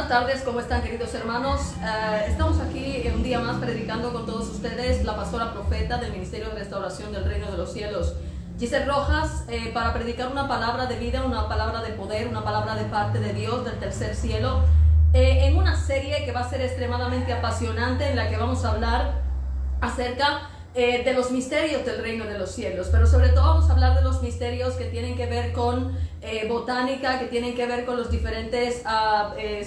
buenas tardes, ¿cómo están, queridos hermanos? Estamos aquí un día más predicando con todos ustedes, la pastora profeta del Ministerio de Restauración del Reino de los Cielos, Giselle Rojas, para predicar una palabra de vida, una palabra de poder, una palabra de parte de Dios, del tercer cielo, en una serie que va a ser extremadamente apasionante, en la que vamos a hablar acerca de los misterios del reino de los cielos, pero sobre todo vamos a hablar de los misterios que tienen que ver con botánica, que tienen que ver con las diferentes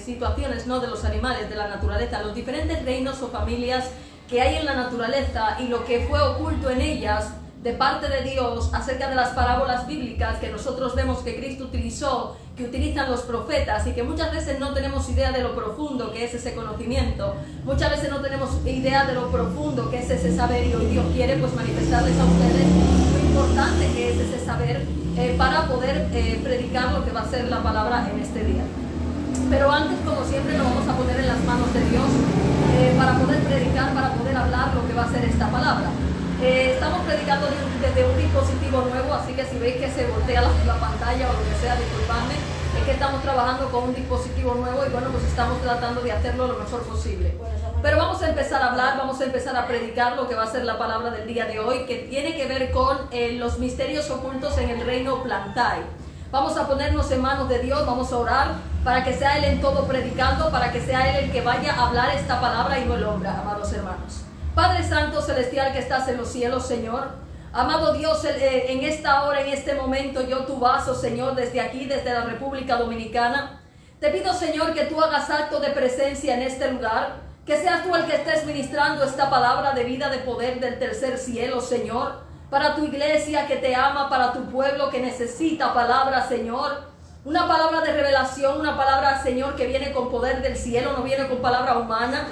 situaciones, ¿no?, de los animales, de la naturaleza, los diferentes reinos o familias que hay en la naturaleza y lo que fue oculto en ellas de parte de Dios acerca de las parábolas bíblicas que nosotros vemos que Cristo utilizó, que utilizan los profetas, y que muchas veces no tenemos idea de lo profundo que es ese conocimiento, muchas veces no tenemos idea de lo profundo que es ese saber, y hoy Dios quiere pues manifestarles a ustedes lo importante que es ese saber para poder predicar lo que va a ser la palabra en este día. Pero antes, como siempre, nos vamos a poner en las manos de Dios para poder predicar, para poder hablar lo que va a ser esta palabra. Estamos predicando desde un dispositivo nuevo, así que si veis que se voltea la pantalla o lo que sea, disculpadme, es que estamos trabajando con un dispositivo nuevo y bueno, pues estamos tratando de hacerlo lo mejor posible. Pero vamos a empezar a hablar, vamos a empezar a predicar lo que va a ser la palabra del día de hoy, que tiene que ver con los misterios ocultos en el reino Plantai. Vamos a ponernos en manos de Dios, vamos a orar para que sea Él en todo predicando, para que sea Él el que vaya a hablar esta palabra y no el hombre, amados hermanos. Padre Santo Celestial que estás en los cielos, Señor, amado Dios, en esta hora, en este momento, yo tu vaso, Señor, desde aquí, desde la República Dominicana, te pido, Señor, que tú hagas acto de presencia en este lugar, que seas tú el que estés ministrando esta palabra de vida, de poder del tercer cielo, Señor, para tu iglesia que te ama, para tu pueblo que necesita palabra, Señor, una palabra de revelación, una palabra, Señor, que viene con poder del cielo, no viene con palabra humana.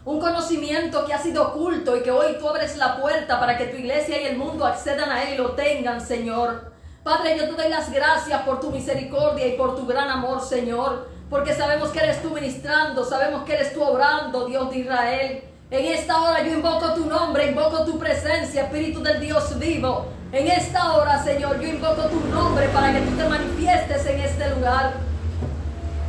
Un conocimiento que ha sido oculto y que hoy tú abres la puerta para que tu iglesia y el mundo accedan a él y lo tengan, Señor. Padre, yo te doy las gracias por tu misericordia y por tu gran amor, Señor, porque sabemos que eres tú ministrando, sabemos que eres tú obrando, Dios de Israel. En esta hora yo invoco tu nombre, invoco tu presencia, Espíritu del Dios vivo. En esta hora, Señor, yo invoco tu nombre para que tú te manifiestes en este lugar,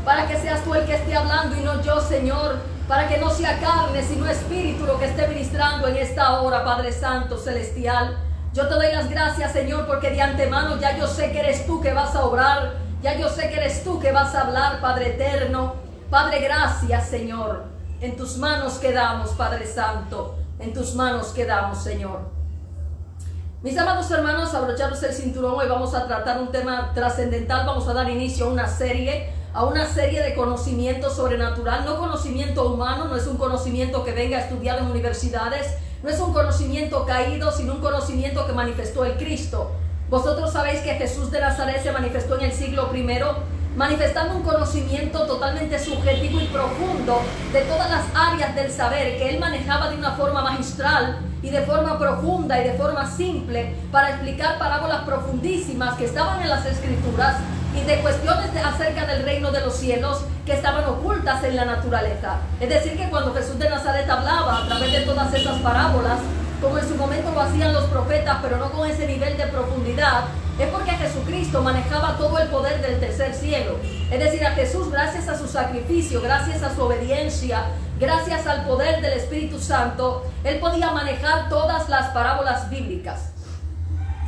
para que seas tú el que esté hablando y no yo, Señor, para que no sea carne, sino espíritu lo que esté ministrando en esta hora, Padre Santo Celestial. Yo te doy las gracias, Señor, porque de antemano ya yo sé que eres tú que vas a obrar, ya yo sé que eres tú que vas a hablar, Padre eterno. Padre, gracias, Señor. En tus manos quedamos, Padre Santo, en tus manos quedamos, Señor. Mis amados hermanos, abrochados el cinturón, hoy vamos a tratar un tema trascendental, vamos a dar inicio a una serie de conocimiento sobrenatural, no conocimiento humano, no es un conocimiento que venga a estudiar en universidades, no es un conocimiento caído, sino un conocimiento que manifestó el Cristo. Vosotros sabéis que Jesús de Nazaret se manifestó en el siglo I, manifestando un conocimiento totalmente subjetivo y profundo de todas las áreas del saber que él manejaba de una forma magistral y de forma profunda y de forma simple para explicar parábolas profundísimas que estaban en las Escrituras y de cuestiones acerca del reino de los cielos que estaban ocultas en la naturaleza. Es decir, que cuando Jesús de Nazaret hablaba a través de todas esas parábolas, como en su momento lo hacían los profetas, pero no con ese nivel de profundidad, es porque Jesucristo manejaba todo el poder del tercer cielo. Es decir, a Jesús, gracias a su sacrificio, gracias a su obediencia, gracias al poder del Espíritu Santo, él podía manejar todas las parábolas bíblicas.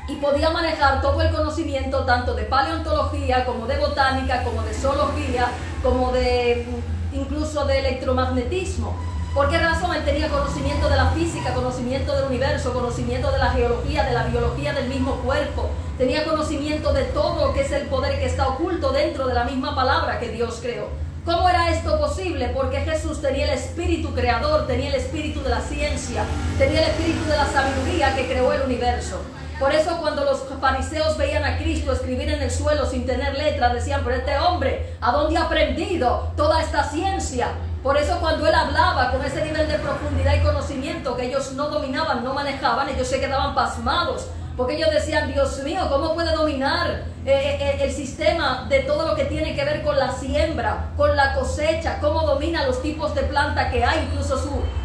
Y podía manejar todo el conocimiento tanto de paleontología, como de botánica, como de zoología, como de incluso de electromagnetismo. ¿Por qué razón? Él tenía conocimiento de la física, conocimiento del universo, conocimiento de la geología, de la biología del mismo cuerpo. Tenía conocimiento de todo lo que es el poder que está oculto dentro de la misma palabra que Dios creó. ¿Cómo era esto posible? Porque Jesús tenía el espíritu creador, tenía el espíritu de la ciencia, tenía el espíritu de la sabiduría que creó el universo. Por eso cuando los fariseos veían a Cristo escribir en el suelo sin tener letra, decían, pero este hombre, ¿a dónde ha aprendido toda esta ciencia? Por eso cuando él hablaba con ese nivel de profundidad y conocimiento que ellos no dominaban, no manejaban, ellos se quedaban pasmados. Porque ellos decían, Dios mío, ¿cómo puede dominar el sistema de todo lo que tiene que ver con la siembra, con la cosecha? ¿Cómo domina los tipos de planta que hay? Incluso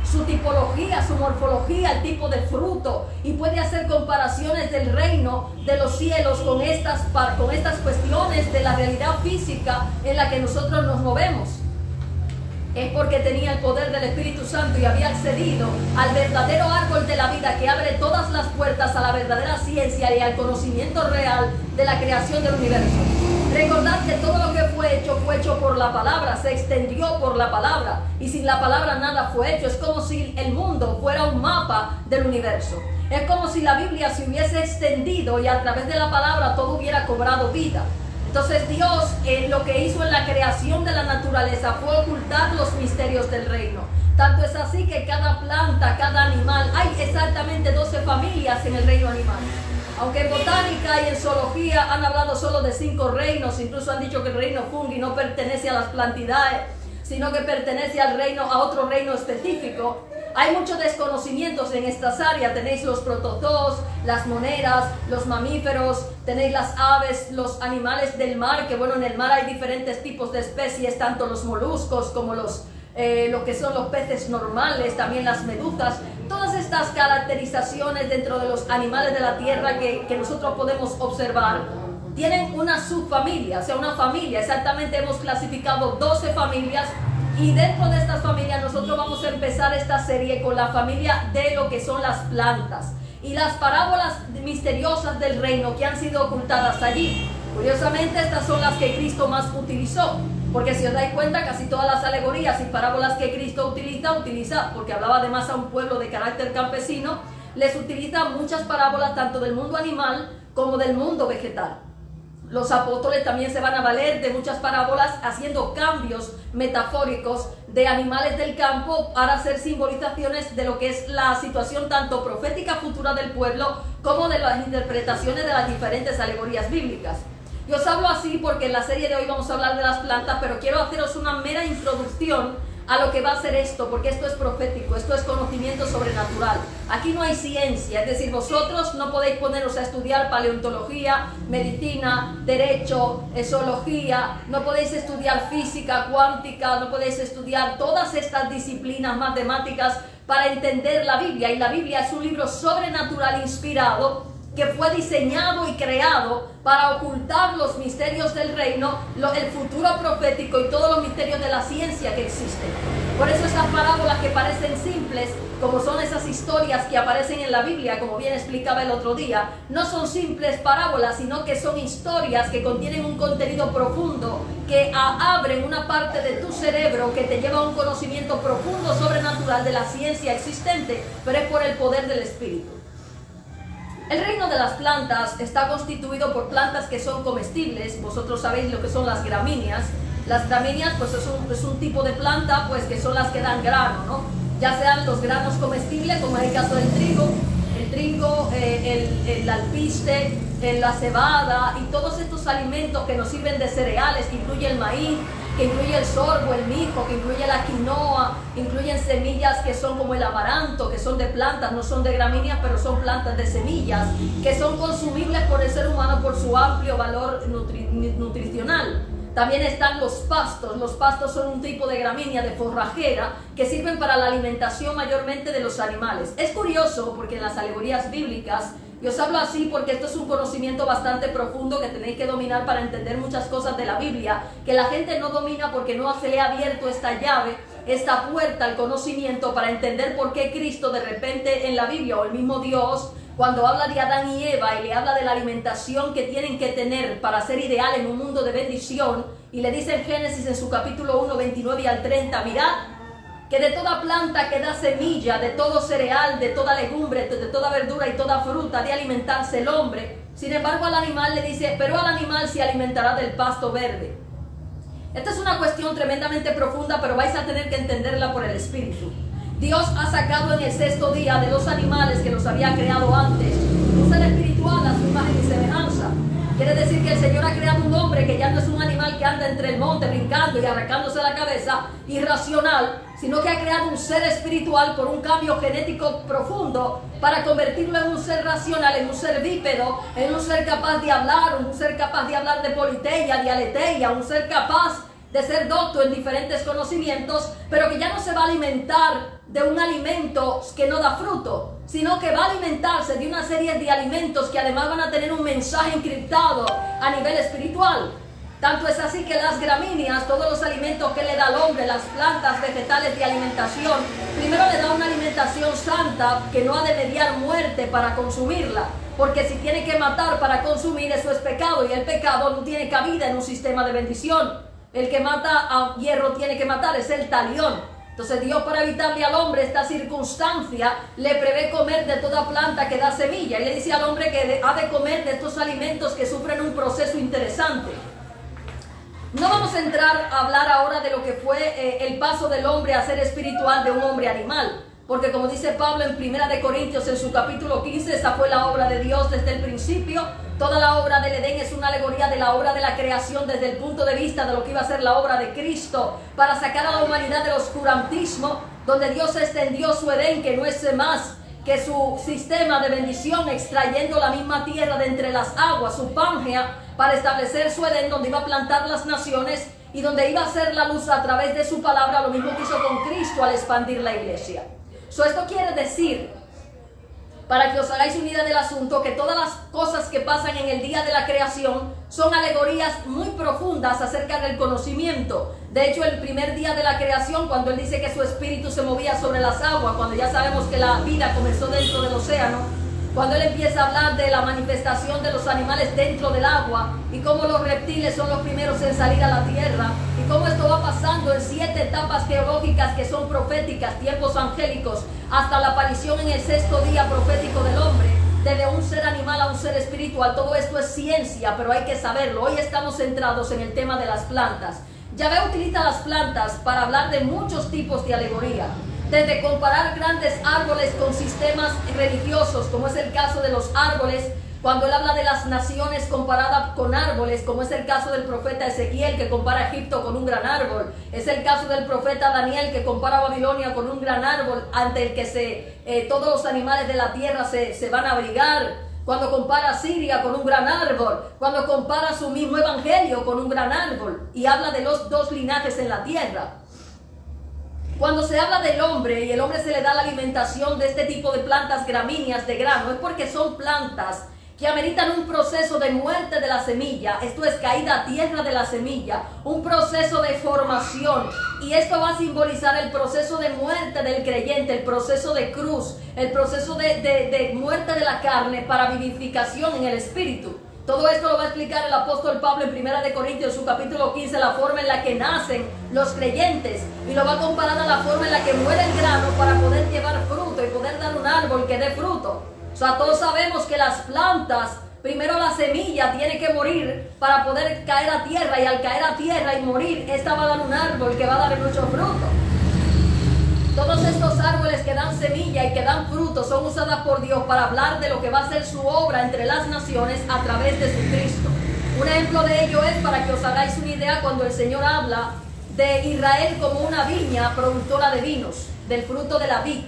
su tipología, su morfología, el tipo de fruto. Y puede hacer comparaciones del reino de los cielos con estas cuestiones de la realidad física en la que nosotros nos movemos. es porque tenía el poder del Espíritu Santo y había accedido al verdadero árbol de la vida que abre todas las puertas a la verdadera ciencia y al conocimiento real de la creación del universo. Recordad que todo lo que fue hecho por la palabra, se extendió por la palabra, y sin la palabra nada fue hecho. Es como si el mundo fuera un mapa del universo. Es como si la Biblia se hubiese extendido y a través de la palabra todo hubiera cobrado vida. Entonces Dios lo que hizo en la creación de la naturaleza fue ocultar los misterios del reino. Tanto es así que cada planta, cada animal, hay exactamente 12 familias en el reino animal. Aunque en botánica y en zoología han hablado solo de 5 reinos, incluso han dicho que el reino fungi no pertenece a las plantidades, sino que pertenece a otro reino específico. Hay muchos desconocimientos en estas áreas. Tenéis los protozoos, las moneras, los mamíferos, tenéis las aves, los animales del mar, que bueno, en el mar hay diferentes tipos de especies, tanto los moluscos como lo que son los peces normales, también las medusas. Todas estas caracterizaciones dentro de los animales de la tierra que nosotros podemos observar tienen una subfamilia, o sea, una familia. Exactamente hemos clasificado 12 familias. Y dentro de estas familias nosotros vamos a empezar esta serie con la familia de lo que son las plantas y las parábolas misteriosas del reino que han sido ocultadas allí. Curiosamente, estas son las que Cristo más utilizó, porque si os dais cuenta, casi todas las alegorías y parábolas que Cristo utiliza, porque hablaba además a un pueblo de carácter campesino, les utiliza muchas parábolas tanto del mundo animal como del mundo vegetal. Los apóstoles también se van a valer de muchas parábolas haciendo cambios metafóricos de animales del campo para hacer simbolizaciones de lo que es la situación tanto profética futura del pueblo como de las interpretaciones de las diferentes alegorías bíblicas. Yo os hablo así porque en la serie de hoy vamos a hablar de las plantas, pero quiero haceros una mera introducción a lo que va a ser esto, porque esto es profético, esto es conocimiento sobrenatural. Aquí no hay ciencia, es decir, vosotros no podéis poneros a estudiar paleontología, medicina, derecho, zoología, no podéis estudiar física cuántica, no podéis estudiar todas estas disciplinas matemáticas para entender la Biblia. Y la Biblia es un libro sobrenatural inspirado que fue diseñado y creado para ocultar los misterios del reino, el futuro profético y todos los misterios de la ciencia que existen. Por eso esas parábolas que parecen simples, como son esas historias que aparecen en la Biblia, como bien explicaba el otro día, no son simples parábolas, sino que son historias que contienen un contenido profundo, que abren una parte de tu cerebro que te lleva a un conocimiento profundo sobrenatural de la ciencia existente, pero es por el poder del Espíritu. El reino de las plantas está constituido por plantas que son comestibles. Vosotros sabéis lo que son las gramíneas. Las gramíneas pues es un tipo de planta pues que son las que dan grano, ¿no? Ya sean los granos comestibles, como en el caso del trigo, el alpiste, la cebada y todos estos alimentos que nos sirven de cereales, que incluye el maíz, que incluye el sorgo, el mijo, que incluye la quinoa, incluyen semillas que son como el amaranto, que son de plantas, no son de gramíneas, pero son plantas de semillas, que son consumibles por el ser humano por su amplio valor nutricional. También están los pastos son un tipo de gramínea, de forrajera, que sirven para la alimentación mayormente de los animales. Es curioso porque en las alegorías bíblicas, y os hablo así porque esto es un conocimiento bastante profundo que tenéis que dominar para entender muchas cosas de la Biblia, que la gente no domina porque no se le ha abierto esta llave, esta puerta al conocimiento para entender por qué Cristo de repente en la Biblia, o el mismo Dios, cuando habla de Adán y Eva y le habla de la alimentación que tienen que tener para ser ideal en un mundo de bendición, y le dice en Génesis en su capítulo 1, 29 al 30, mirad, que de toda planta que da semilla, de todo cereal, de toda legumbre, de toda verdura y toda fruta, de alimentarse el hombre. Sin embargo, al animal le dice, pero al animal se alimentará del pasto verde. Esta es una cuestión tremendamente profunda, pero vais a tener que entenderla por el Espíritu. Dios ha sacado en el 6º día de los animales que los había creado antes un ser espiritual a su imagen y semejanza. Quiere decir que el Señor ha creado un hombre que ya no es un animal que anda entre el monte brincando y arrancándose la cabeza, irracional, sino que ha creado un ser espiritual por un cambio genético profundo para convertirlo en un ser racional, en un ser bípedo, en un ser capaz de hablar, de politeia, de aletheia, un ser capaz de ser docto en diferentes conocimientos, pero que ya no se va a alimentar de un alimento que no da fruto, sino que va a alimentarse de una serie de alimentos que además van a tener un mensaje encriptado a nivel espiritual. Tanto es así que las gramíneas, todos los alimentos que le da al hombre, las plantas vegetales de alimentación, primero le da una alimentación santa que no ha de mediar muerte para consumirla, porque si tiene que matar para consumir, eso es pecado, y el pecado no tiene cabida en un sistema de bendición. El que mata a hierro tiene que matar, es el talión. Entonces Dios, para evitarle al hombre esta circunstancia, le prevé comer de toda planta que da semilla, y le dice al hombre que ha de comer de estos alimentos que sufren un proceso interesante. No vamos a entrar a hablar ahora de lo que fue el paso del hombre a ser espiritual de un hombre animal, porque como dice Pablo en 1 de Corintios en su capítulo 15, esa fue la obra de Dios desde el principio. Toda la obra del Edén es una alegoría de la obra de la creación desde el punto de vista de lo que iba a ser la obra de Cristo para sacar a la humanidad del oscurantismo, donde Dios extendió su Edén, que no es más que su sistema de bendición, extrayendo la misma tierra de entre las aguas, su Pangea, para establecer su Edén, donde iba a plantar las naciones y donde iba a hacer la luz a través de su palabra, lo mismo que hizo con Cristo al expandir la iglesia. Esto quiere decir, para que os hagáis una idea del asunto, que todas las cosas que pasan en el día de la creación son alegorías muy profundas acerca del conocimiento. De hecho, el primer día de la creación, cuando él dice que su espíritu se movía sobre las aguas, cuando ya sabemos que la vida comenzó dentro del océano, cuando él empieza a hablar de la manifestación de los animales dentro del agua y cómo los reptiles son los primeros en salir a la tierra y cómo esto va pasando en 7 etapas teológicas que son proféticas, tiempos angélicos, hasta la aparición en el 6º día profético del hombre, desde un ser animal a un ser espiritual. Todo esto es ciencia, pero hay que saberlo. Hoy estamos centrados en el tema de las plantas. Yahvé utiliza las plantas para hablar de muchos tipos de alegoría, desde comparar grandes árboles con sistemas religiosos, como es el caso de los árboles, cuando él habla de las naciones comparadas con árboles, como es el caso del profeta Ezequiel, que compara Egipto con un gran árbol. Es el caso del profeta Daniel, que compara Babilonia con un gran árbol ante el que todos los animales de la tierra se van a abrigar. Cuando compara Siria con un gran árbol, cuando compara su mismo evangelio con un gran árbol, y habla de los 2 linajes en la tierra. Cuando se habla del hombre y el hombre se le da la alimentación de este tipo de plantas gramíneas de grano, es porque son plantas que ameritan un proceso de muerte de la semilla, esto es caída a tierra de la semilla, un proceso de formación, y esto va a simbolizar el proceso de muerte del creyente, el proceso de cruz, el proceso de muerte de la carne para vivificación en el espíritu. Todo esto lo va a explicar el apóstol Pablo en 1 de Corintios, en su capítulo 15, la forma en la que nacen los creyentes, y lo va a comparar a la forma en la que muere el grano para poder llevar fruto y poder dar un árbol que dé fruto. O sea, todos sabemos que las plantas, primero la semilla tiene que morir para poder caer a tierra, y al caer a tierra y morir, esta va a dar un árbol que va a dar mucho fruto. Todos estos árboles que dan semilla y que dan fruto son usadas por Dios para hablar de lo que va a ser su obra entre las naciones a través de su Cristo. Un ejemplo de ello es, para que os hagáis una idea, cuando el Señor habla de Israel como una viña productora de vinos, del fruto de la vid.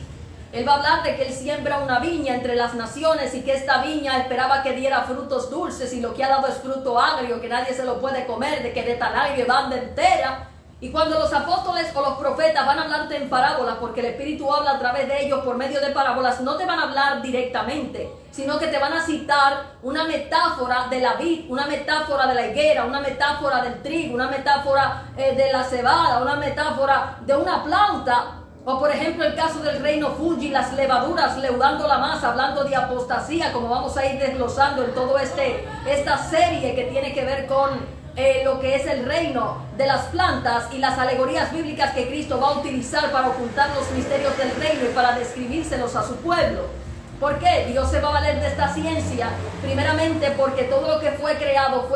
Él va a hablar de que él siembra una viña entre las naciones y que esta viña esperaba que diera frutos dulces, y lo que ha dado es fruto agrio, que nadie se lo puede comer, de que de tan agrio banda entera. Y cuando los apóstoles o los profetas van a hablarte en parábolas, porque el Espíritu habla a través de ellos por medio de parábolas, no te van a hablar directamente, sino que te van a citar una metáfora de la vid, una metáfora de la higuera, una metáfora del trigo, una metáfora de la cebada, una metáfora de una planta. O por ejemplo el caso del reino fungi, las levaduras leudando la masa, hablando de apostasía, como vamos a ir desglosando en todo esta serie que tiene que ver con lo que es el reino de las plantas y las alegorías bíblicas que Cristo va a utilizar para ocultar los misterios del reino y para describírselos a su pueblo. ¿Por qué? Dios se va a valer de esta ciencia, primeramente porque todo lo que fue creado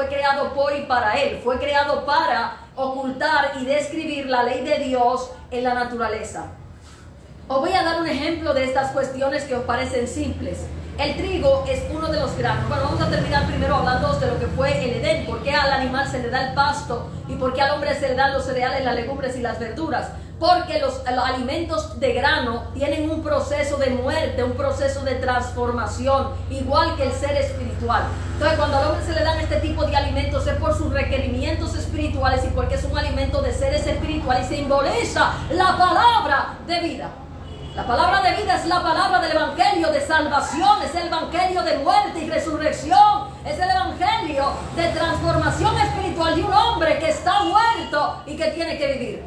por y para Él, fue creado para ocultar y describir la ley de Dios en la naturaleza. Os voy a dar un ejemplo de estas cuestiones que os parecen simples. El trigo es uno de los granos. Bueno, vamos a terminar primero hablando de lo que fue el Edén. ¿Por qué al animal se le da el pasto? ¿Y por qué al hombre se le dan los cereales, las legumbres y las verduras? Porque los alimentos de grano tienen un proceso de muerte, un proceso de transformación, igual que el ser espiritual. Entonces, cuando al hombre se le dan este tipo de alimentos es por sus requerimientos espirituales y porque es un alimento de seres espirituales y simboliza la palabra de vida. La palabra de vida es la palabra del evangelio de salvación, es el evangelio de muerte y resurrección, es el evangelio de transformación espiritual espiritual de un hombre que está muerto y que tiene que vivir.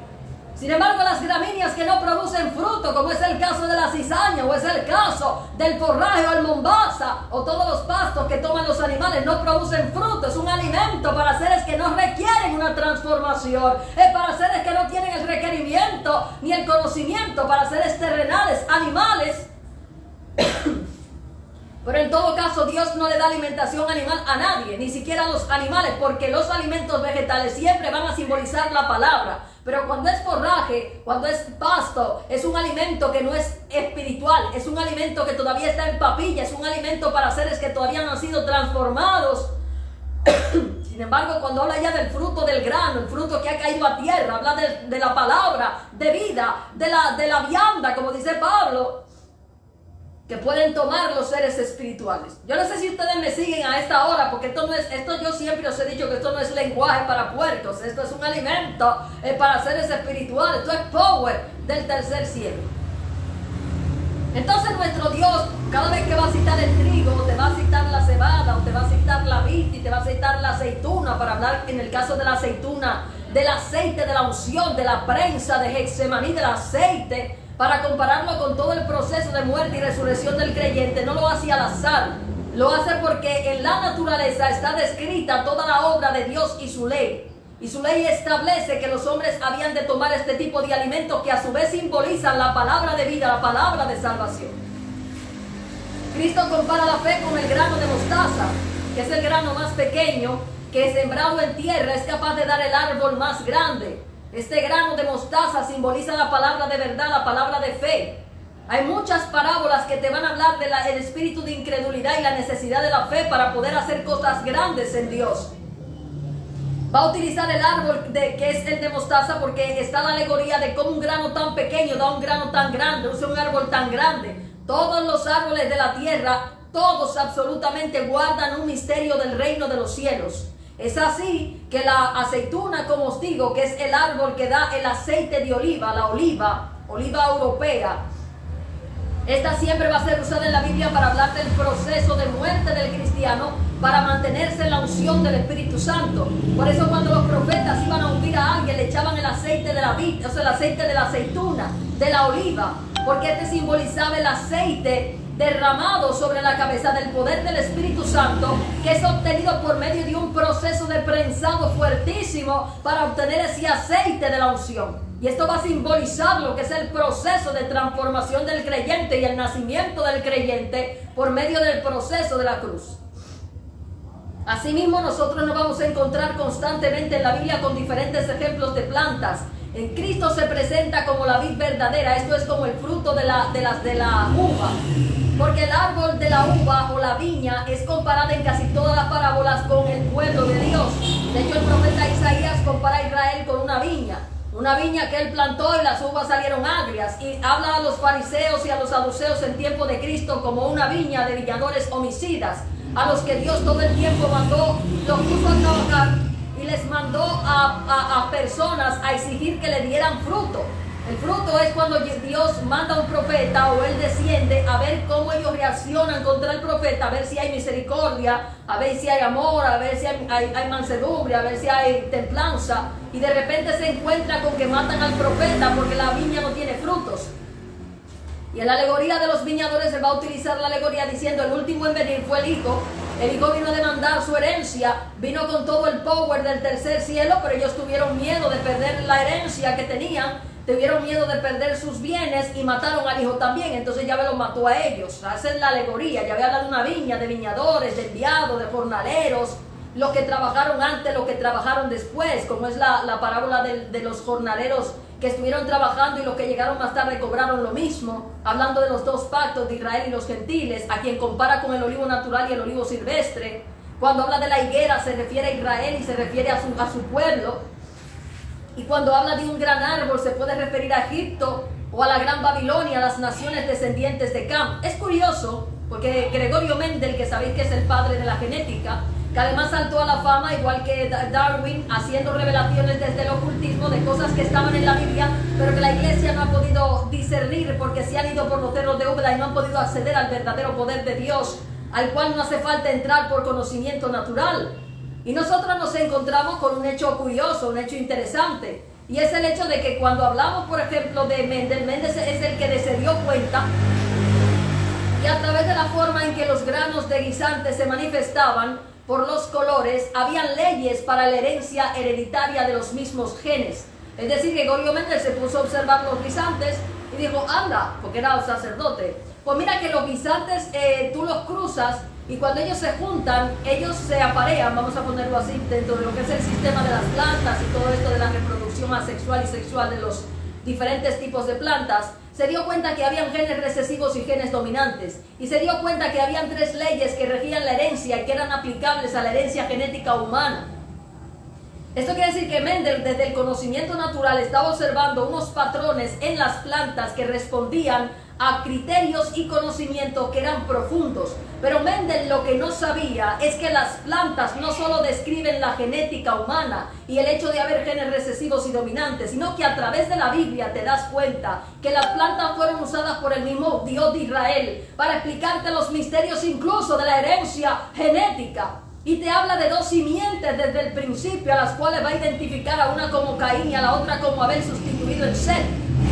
Sin embargo, las gramíneas que no producen fruto, como es el caso de la cizaña o es el caso del forraje o el mombaza o todos los pastos que toman los animales, no producen fruto. Es un alimento para seres que no requieren una transformación. Es para seres que no tienen el requerimiento ni el conocimiento, para seres terrenales, animales. Pero en todo caso, Dios no le da alimentación animal a nadie, ni siquiera a los animales, porque los alimentos vegetales siempre van a simbolizar la palabra. Pero cuando es forraje, cuando es pasto, es un alimento que no es espiritual, es un alimento que todavía está en papilla, es un alimento para seres que todavía no han sido transformados. Sin embargo, cuando habla ya del fruto del grano, el fruto que ha caído a tierra, habla de la palabra, de vida, de la vianda, como dice Pablo, que pueden tomar los seres espirituales. Yo no sé si ustedes me siguen a esta hora, porque esto yo siempre os he dicho que esto no es lenguaje para puercos, esto es un alimento para seres espirituales, esto es power del tercer cielo. Entonces nuestro Dios, cada vez que va a citar el trigo, o te va a citar la cebada, o te va a citar la vid, y te va a citar la aceituna, para hablar en el caso de la aceituna, del aceite de la unción, de la prensa de Getsemaní, del aceite, para compararlo con todo el proceso de muerte y resurrección del creyente, no lo hace al azar. Lo hace porque en la naturaleza está descrita toda la obra de Dios y su ley. Y su ley establece que los hombres habían de tomar este tipo de alimentos que a su vez simbolizan la palabra de vida, la palabra de salvación. Cristo compara la fe con el grano de mostaza, que es el grano más pequeño, que sembrado en tierra es capaz de dar el árbol más grande. Este grano de mostaza simboliza la palabra de verdad, la palabra de fe. Hay muchas parábolas que te van a hablar del espíritu de incredulidad y la necesidad de la fe para poder hacer cosas grandes en Dios. Va a utilizar el árbol que es el de mostaza porque está la alegoría de cómo un grano tan pequeño da un grano tan grande, usa un árbol tan grande. Todos los árboles de la tierra, todos absolutamente guardan un misterio del reino de los cielos. Es así que la aceituna, como os digo, que es el árbol que da el aceite de oliva, la oliva europea, esta siempre va a ser usada en la Biblia para hablar del proceso de muerte del cristiano para mantenerse en la unción del Espíritu Santo. Por eso cuando los profetas iban a ungir a alguien, le echaban el aceite de la vid, o sea, el aceite de la aceituna, de la oliva, porque este simbolizaba el aceite derramado sobre la cabeza del poder del Espíritu Santo, que es obtenido por medio de un proceso de prensado fuertísimo para obtener ese aceite de la unción. Y esto va a simbolizar lo que es el proceso de transformación del creyente y el nacimiento del creyente por medio del proceso de la cruz. Asimismo, nosotros nos vamos a encontrar constantemente en la Biblia con diferentes ejemplos de plantas. En Cristo se presenta como la vid verdadera, esto es como el fruto de la uva. Porque el árbol de la uva o la viña es comparada en casi todas las parábolas con el pueblo de Dios. De hecho, el profeta Isaías compara a Israel con una viña que él plantó y las uvas salieron agrias. Y habla a los fariseos y a los saduceos en tiempo de Cristo como una viña de viñadores homicidas, a los que Dios todo el tiempo los puso a trabajar y les mandó a personas a exigir que le dieran fruto. El fruto es cuando Dios manda a un profeta o él desciende a ver cómo ellos reaccionan contra el profeta, a ver si hay misericordia, a ver si hay amor, a ver si hay mansedumbre, a ver si hay templanza. Y de repente se encuentra con que matan al profeta porque la viña no tiene frutos. Y en la alegoría de los viñadores se va a utilizar la alegoría diciendo el último en venir fue el hijo. El hijo vino a demandar su herencia, vino con todo el power del tercer cielo, pero ellos tuvieron miedo de perder la herencia que tenían. Tuvieron miedo de perder sus bienes y mataron al hijo también. Entonces Yahvé los mató a ellos. Esa es la alegoría. Yahvé habla de una viña, de viñadores, de enviados, de jornaleros, los que trabajaron antes, los que trabajaron después, como es la parábola de los jornaleros que estuvieron trabajando y los que llegaron más tarde cobraron lo mismo, hablando de los dos pactos de Israel y los gentiles, a quien compara con el olivo natural y el olivo silvestre. Cuando habla de la higuera se refiere a Israel y se refiere a su pueblo. Y cuando habla de un gran árbol se puede referir a Egipto o a la gran Babilonia, a las naciones descendientes de Cam. Es curioso porque Gregorio Mendel, que sabéis que es el padre de la genética, que además saltó a la fama igual que Darwin, haciendo revelaciones desde el ocultismo de cosas que estaban en la Biblia, pero que la iglesia no ha podido discernir porque se han ido por los cerros de Úbeda y no han podido acceder al verdadero poder de Dios, al cual no hace falta entrar por conocimiento natural. Y nosotros nos encontramos con un hecho curioso, un hecho interesante. Y es el hecho de que cuando hablamos, por ejemplo, de Mendel, Mendel es el que se dio cuenta que a través de la forma en que los granos de guisante se manifestaban por los colores, habían leyes para la herencia hereditaria de los mismos genes. Es decir, que Gregorio Mendel se puso a observar los guisantes y dijo, anda, porque era sacerdote, pues mira que los guisantes tú los cruzas y cuando ellos se juntan, ellos se aparean, vamos a ponerlo así, dentro de lo que es el sistema de las plantas y todo esto de la reproducción asexual y sexual de los diferentes tipos de plantas. Se dio cuenta que habían genes recesivos y genes dominantes, y se dio cuenta que habían 3 leyes que regían la herencia y que eran aplicables a la herencia genética humana. Esto quiere decir que Mendel, desde el conocimiento natural, estaba observando unos patrones en las plantas que respondían a criterios y conocimientos que eran profundos. Pero Mendel lo que no sabía es que las plantas no solo describen la genética humana y el hecho de haber genes recesivos y dominantes, sino que a través de la Biblia te das cuenta que las plantas fueron usadas por el mismo Dios de Israel para explicarte los misterios incluso de la herencia genética. Y te habla de 2 simientes desde el principio, a las cuales va a identificar a una como Caín y a la otra como Abel, sustituido en Set.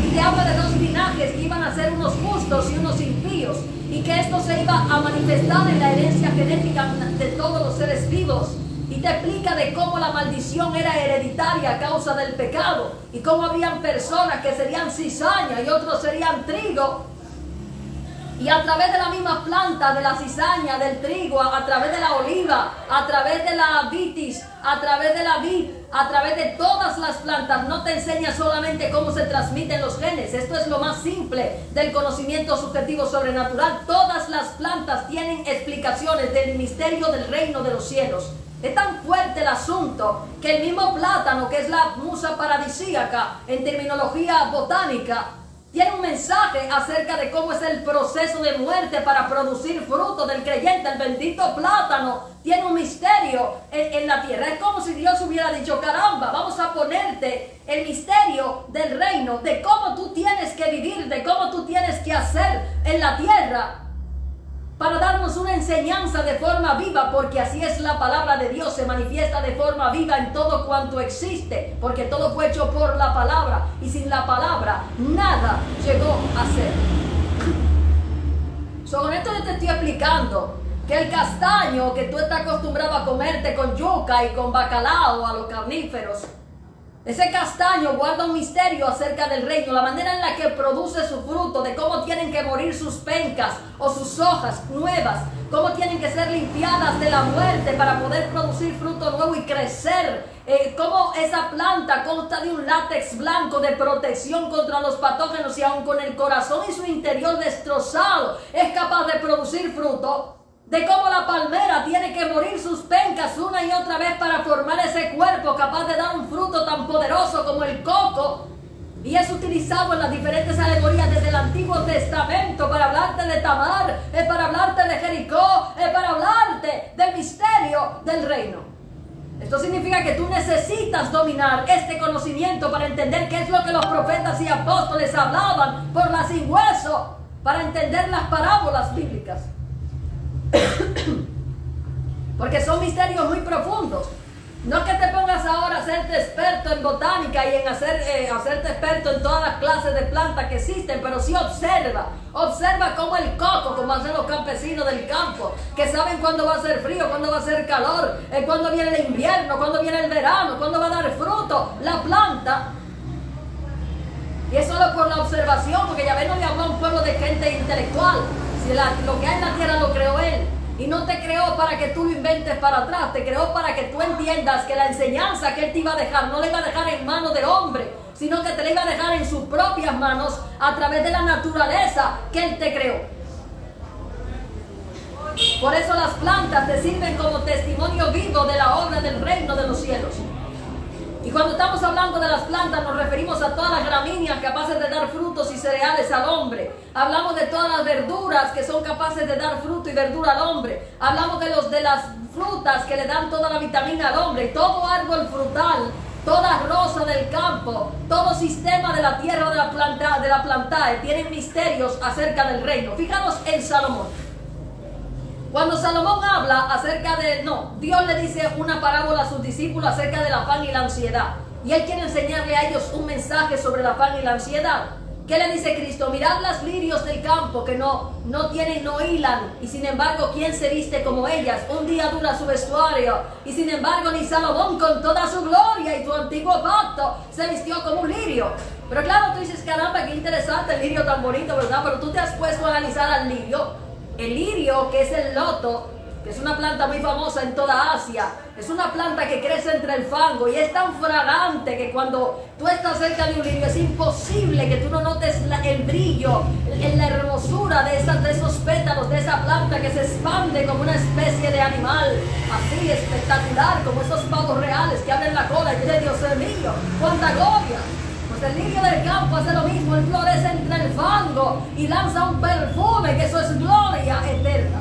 Y te habla de 2 linajes que iban a ser unos justos y unos impíos, y que esto se iba a manifestar en la herencia genética de todos los seres vivos. Y te explica de cómo la maldición era hereditaria a causa del pecado, y cómo habrían personas que serían cizaña y otros serían trigo. Y a través de la misma planta, de la cizaña, del trigo, a través de la oliva, a través de la vitis, a través de la vid, a través de todas las plantas, no te enseña solamente cómo se transmiten los genes. Esto es lo más simple del conocimiento subjetivo sobrenatural. Todas las plantas tienen explicaciones del misterio del reino de los cielos. Es tan fuerte el asunto que el mismo plátano, que es la musa paradisíaca en terminología botánica, tiene un mensaje acerca de cómo es el proceso de muerte para producir fruto del creyente. El bendito plátano tiene un misterio en la tierra. Es como si Dios hubiera dicho, caramba, vamos a ponerte el misterio del reino, de cómo tú tienes que vivir, de cómo tú tienes que hacer en la tierra, para darnos una enseñanza de forma viva, porque así es la palabra de Dios, se manifiesta de forma viva en todo cuanto existe, porque todo fue hecho por la palabra, y sin la palabra nada llegó a ser. Con esto yo te estoy explicando que el castaño que tú estás acostumbrado a comerte con yuca y con bacalao a los carníferos, ese castaño guarda un misterio acerca del reino, la manera en la que produce su fruto, de cómo tienen que morir sus pencas o sus hojas nuevas, cómo tienen que ser limpiadas de la muerte para poder producir fruto nuevo y crecer, cómo esa planta consta de un látex blanco de protección contra los patógenos y aun con el corazón y su interior destrozado es capaz de producir fruto. De cómo la palmera tiene que morir sus pencas una y otra vez para formar ese cuerpo capaz de dar un fruto tan poderoso como el coco. Y es utilizado en las diferentes alegorías desde el Antiguo Testamento para hablarte de Tamar, para hablarte de Jericó, para hablarte del misterio del reino. Esto significa que tú necesitas dominar este conocimiento para entender qué es lo que los profetas y apóstoles hablaban por la sin hueso, para entender las parábolas bíblicas. Porque son misterios muy profundos. No es que te pongas ahora a hacerte experto en botánica y en hacerte experto en todas las clases de plantas que existen, pero sí observa como el coco, como hacen los campesinos del campo, que saben cuándo va a ser frío, cuándo va a ser calor, cuándo viene el invierno, cuándo viene el verano, cuándo va a dar fruto la planta. Y es solo por la observación, porque Yahvé no le habló a un pueblo de gente intelectual. Si lo que hay en la tierra lo creó Él. Y no te creó para que tú lo inventes para atrás. Te creó para que tú entiendas que la enseñanza que Él te iba a dejar no la iba a dejar en manos del hombre, sino que te la iba a dejar en sus propias manos a través de la naturaleza que Él te creó. Por eso las plantas te sirven como testimonio vivo de la obra del reino de los cielos. Y cuando estamos hablando de las plantas nos referimos a todas las gramíneas capaces de dar frutos y cereales al hombre. Hablamos de todas las verduras que son capaces de dar fruto y verdura al hombre. Hablamos de las frutas que le dan toda la vitamina al hombre. Todo árbol frutal, toda rosa del campo, todo sistema de la tierra de la planta tienen misterios acerca del reino. Fíjanos en Salomón. Cuando Salomón habla acerca de, no, Dios le dice una parábola a sus discípulos acerca del afán y la ansiedad. Y Él quiere enseñarle a ellos un mensaje sobre el afán y la ansiedad. ¿Qué le dice Cristo? Mirad las lirios del campo que no tienen, no hilan, y sin embargo, ¿quién se viste como ellas? Un día dura su vestuario, y sin embargo, ni Salomón con toda su gloria y su antiguo pacto se vistió como un lirio. Pero claro, tú dices, caramba, qué interesante el lirio tan bonito, ¿verdad? Pero tú te has puesto a analizar al lirio. El lirio, que es el loto, que es una planta muy famosa en toda Asia, es una planta que crece entre el fango y es tan fragante que cuando tú estás cerca de un lirio es imposible que tú no notes el brillo, la hermosura de esos pétalos, de esa planta que se expande como una especie de animal, así espectacular, como esos pavos reales que abren la cola y dice, Dios mío, cuánta gloria. Pues el lirio del campo hace lo mismo, él florece entre el fango y lanza un perfume, que eso es gloria eterna.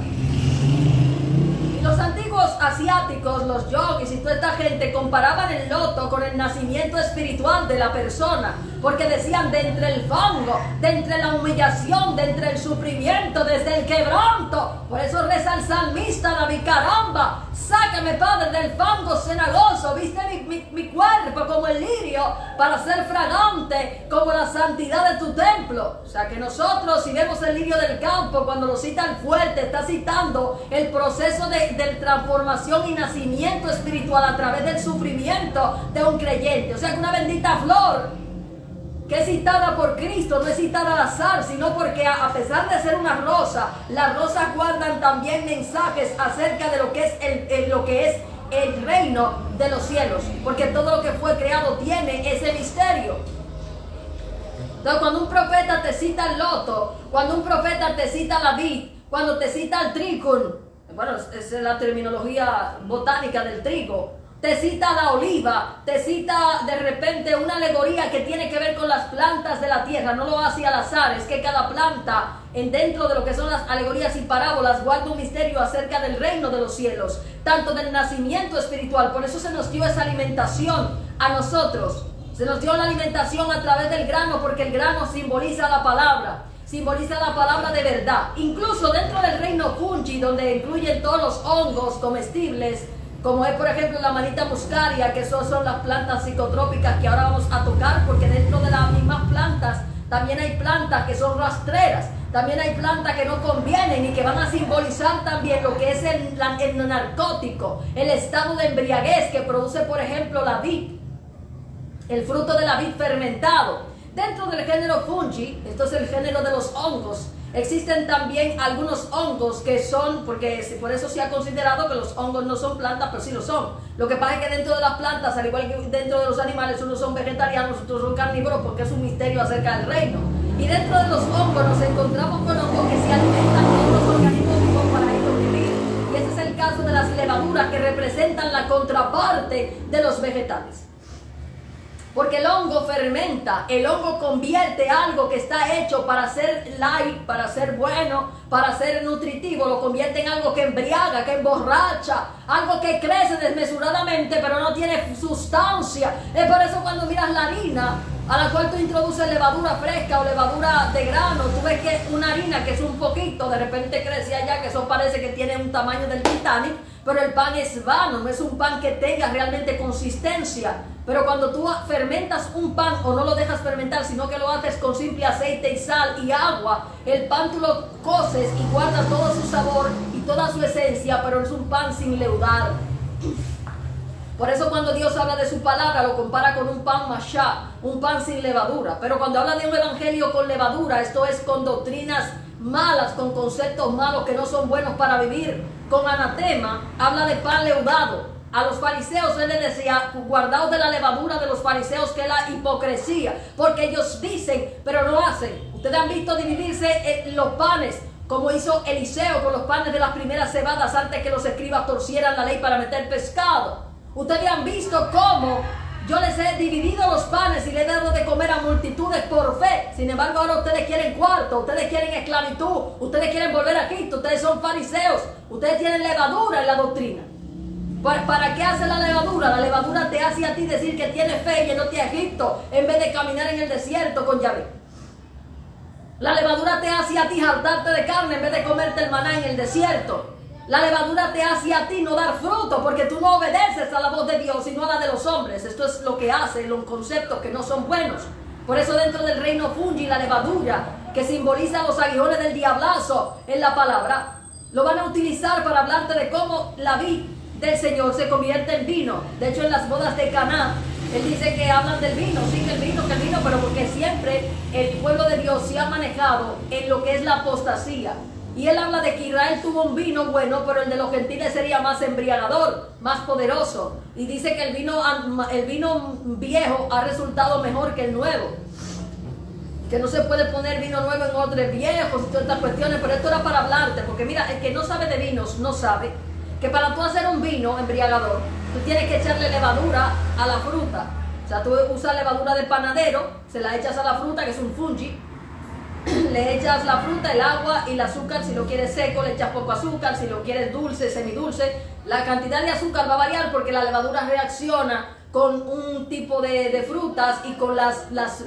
Los antiguos asiáticos, los yogis y toda esta gente comparaban el loto con el nacimiento espiritual de la persona, porque decían, de entre el fango, de entre la humillación, de entre el sufrimiento, desde el quebranto. Por eso reza el salmista David, caramba, sácame, Padre, del fango cenagoso, viste mi cuerpo como el lirio para ser fragante como la santidad de tu templo. O sea que nosotros, si vemos el lirio del campo, cuando lo cita el fuerte, está citando el proceso de transformación y nacimiento espiritual a través del sufrimiento de un creyente. O sea que una bendita flor que es citada por Cristo no es citada al azar, sino porque a pesar de ser una rosa, las rosas guardan también mensajes acerca de lo que es el reino de los cielos, porque todo lo que fue creado tiene ese misterio. Entonces, cuando un profeta te cita el loto, cuando un profeta te cita la vid, cuando te cita el tricum, bueno, esa es la terminología botánica del trigo, te cita la oliva, te cita de repente una alegoría que tiene que ver con las plantas de la tierra, no lo hace al azar, es que cada planta, dentro de lo que son las alegorías y parábolas, guarda un misterio acerca del reino de los cielos, tanto del nacimiento espiritual. Por eso se nos dio esa alimentación a nosotros, se nos dio la alimentación a través del grano, porque el grano simboliza la palabra de verdad. Incluso dentro del reino fungi, donde incluyen todos los hongos comestibles, como es por ejemplo la manita muscaria, que son las plantas psicotrópicas que ahora vamos a tocar, porque dentro de las mismas plantas también hay plantas que son rastreras, también hay plantas que no convienen y que van a simbolizar también lo que es el narcótico, el estado de embriaguez que produce por ejemplo la vid, el fruto de la vid fermentado. Dentro del género fungi, esto es el género de los hongos, existen también algunos hongos que son, porque por eso se ha considerado que los hongos no son plantas, pero sí lo son. Lo que pasa es que dentro de las plantas, al igual que dentro de los animales, unos son vegetarianos, otros son carnívoros, porque es un misterio acerca del reino. Y dentro de los hongos nos encontramos con hongos que se alimentan de otros organismos vivos para ellos vivir. Y ese es el caso de las levaduras, que representan la contraparte de los vegetales. Porque el hongo fermenta, el hongo convierte algo que está hecho para ser light, para ser bueno, para ser nutritivo, lo convierte en algo que embriaga, que emborracha, algo que crece desmesuradamente pero no tiene sustancia. Es por eso cuando miras la harina, a la cual tú introduces levadura fresca o levadura de grano, tú ves que una harina que es un poquito, de repente crece allá, que eso parece que tiene un tamaño del Titanic, pero el pan es vano, no es un pan que tenga realmente consistencia. Pero cuando tú fermentas un pan, o no lo dejas fermentar, sino que lo haces con simple aceite y sal y agua, el pan tú lo coces y guarda todo su sabor y toda su esencia, pero es un pan sin leudar. Por eso cuando Dios habla de su palabra, lo compara con un pan mashá, un pan sin levadura. Pero cuando habla de un evangelio con levadura, esto es con doctrinas malas, con conceptos malos que no son buenos para vivir, con anatema, habla de pan leudado. A los fariseos él les decía, guardaos de la levadura de los fariseos, que es la hipocresía, porque ellos dicen, pero no hacen. Ustedes han visto dividirse los panes, como hizo Eliseo con los panes de las primeras cebadas antes que los escribas torcieran la ley para meter pescado. Ustedes han visto cómo yo les he dividido los panes y les he dado de comer a multitudes por fe. Sin embargo, ahora ustedes quieren cuarto, ustedes quieren esclavitud, ustedes quieren volver a Egipto, ustedes son fariseos, ustedes tienen levadura en la doctrina. ¿Para qué hace la levadura? La levadura te hace a ti decir que tienes fe y yéndote a Egipto en vez de caminar en el desierto con Yahvé. La levadura te hace a ti hartarte de carne en vez de comerte el maná en el desierto. La levadura te hace a ti no dar fruto porque tú no obedeces a la voz de Dios, sino a la de los hombres. Esto es lo que hace los conceptos que no son buenos. Por eso dentro del reino fungi, la levadura, que simboliza los aguijones del diablazo en la palabra, lo van a utilizar para hablarte de cómo la vid del Señor se convierte en vino. De hecho, en las bodas de Caná, él dice que hablan del vino, sí, que el vino, pero porque siempre el pueblo de Dios se ha manejado en lo que es la apostasía. Y él habla de que Israel tuvo un vino bueno, pero el de los gentiles sería más embriagador, más poderoso. Y dice que el vino viejo ha resultado mejor que el nuevo. Que no se puede poner vino nuevo en odres viejos y todas estas cuestiones, pero esto era para hablarte, porque mira, el que no sabe de vinos no sabe que para tú hacer un vino embriagador, tú tienes que echarle levadura a la fruta. O sea, tú usas levadura de panadero, se la echas a la fruta, que es un fungi, le echas la fruta, el agua y el azúcar. Si lo quieres seco, le echas poco azúcar. Si lo quieres dulce, semidulce, la cantidad de azúcar va a variar porque la levadura reacciona con un tipo de frutas y con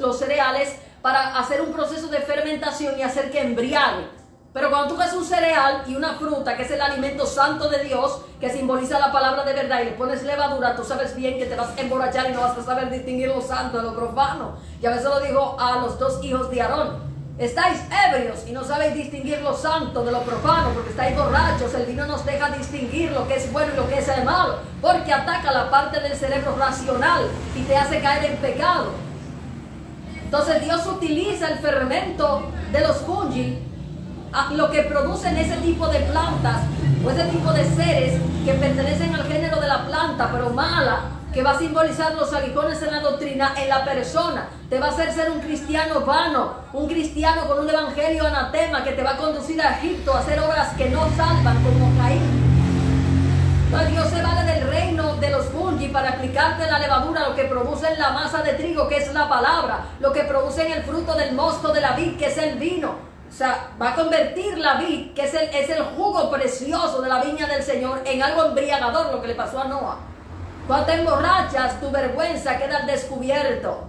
los cereales para hacer un proceso de fermentación y hacer que embriague. Pero cuando tú coges un cereal y una fruta, que es el alimento santo de Dios, que simboliza la palabra de verdad, y le pones levadura, tú sabes bien que te vas a emborrachar y no vas a saber distinguir lo santo de lo profano. Y a veces lo dijo a los dos hijos de Aarón: estáis ebrios y no sabéis distinguir lo santo de lo profano, porque estáis borrachos. El vino nos deja distinguir lo que es bueno y lo que es malo, porque ataca la parte del cerebro racional y te hace caer en pecado. Entonces Dios utiliza el fermento de los fungi, lo que producen ese tipo de plantas o ese tipo de seres que pertenecen al género de la planta, pero mala, que va a simbolizar los aguijones en la doctrina en la persona. Te va a hacer ser un cristiano vano, un cristiano con un evangelio anatema que te va a conducir a Egipto a hacer obras que no salvan, como Caín. Entonces Dios se vale del reino de los fungi para aplicarte la levadura, lo que produce en la masa de trigo, que es la palabra, lo que produce en el fruto del mosto de la vid, que es el vino. O sea, va a convertir la vid, que es el jugo precioso de la viña del Señor, en algo embriagador, lo que le pasó a Noah. Cuando te emborrachas, tu vergüenza queda al descubierto.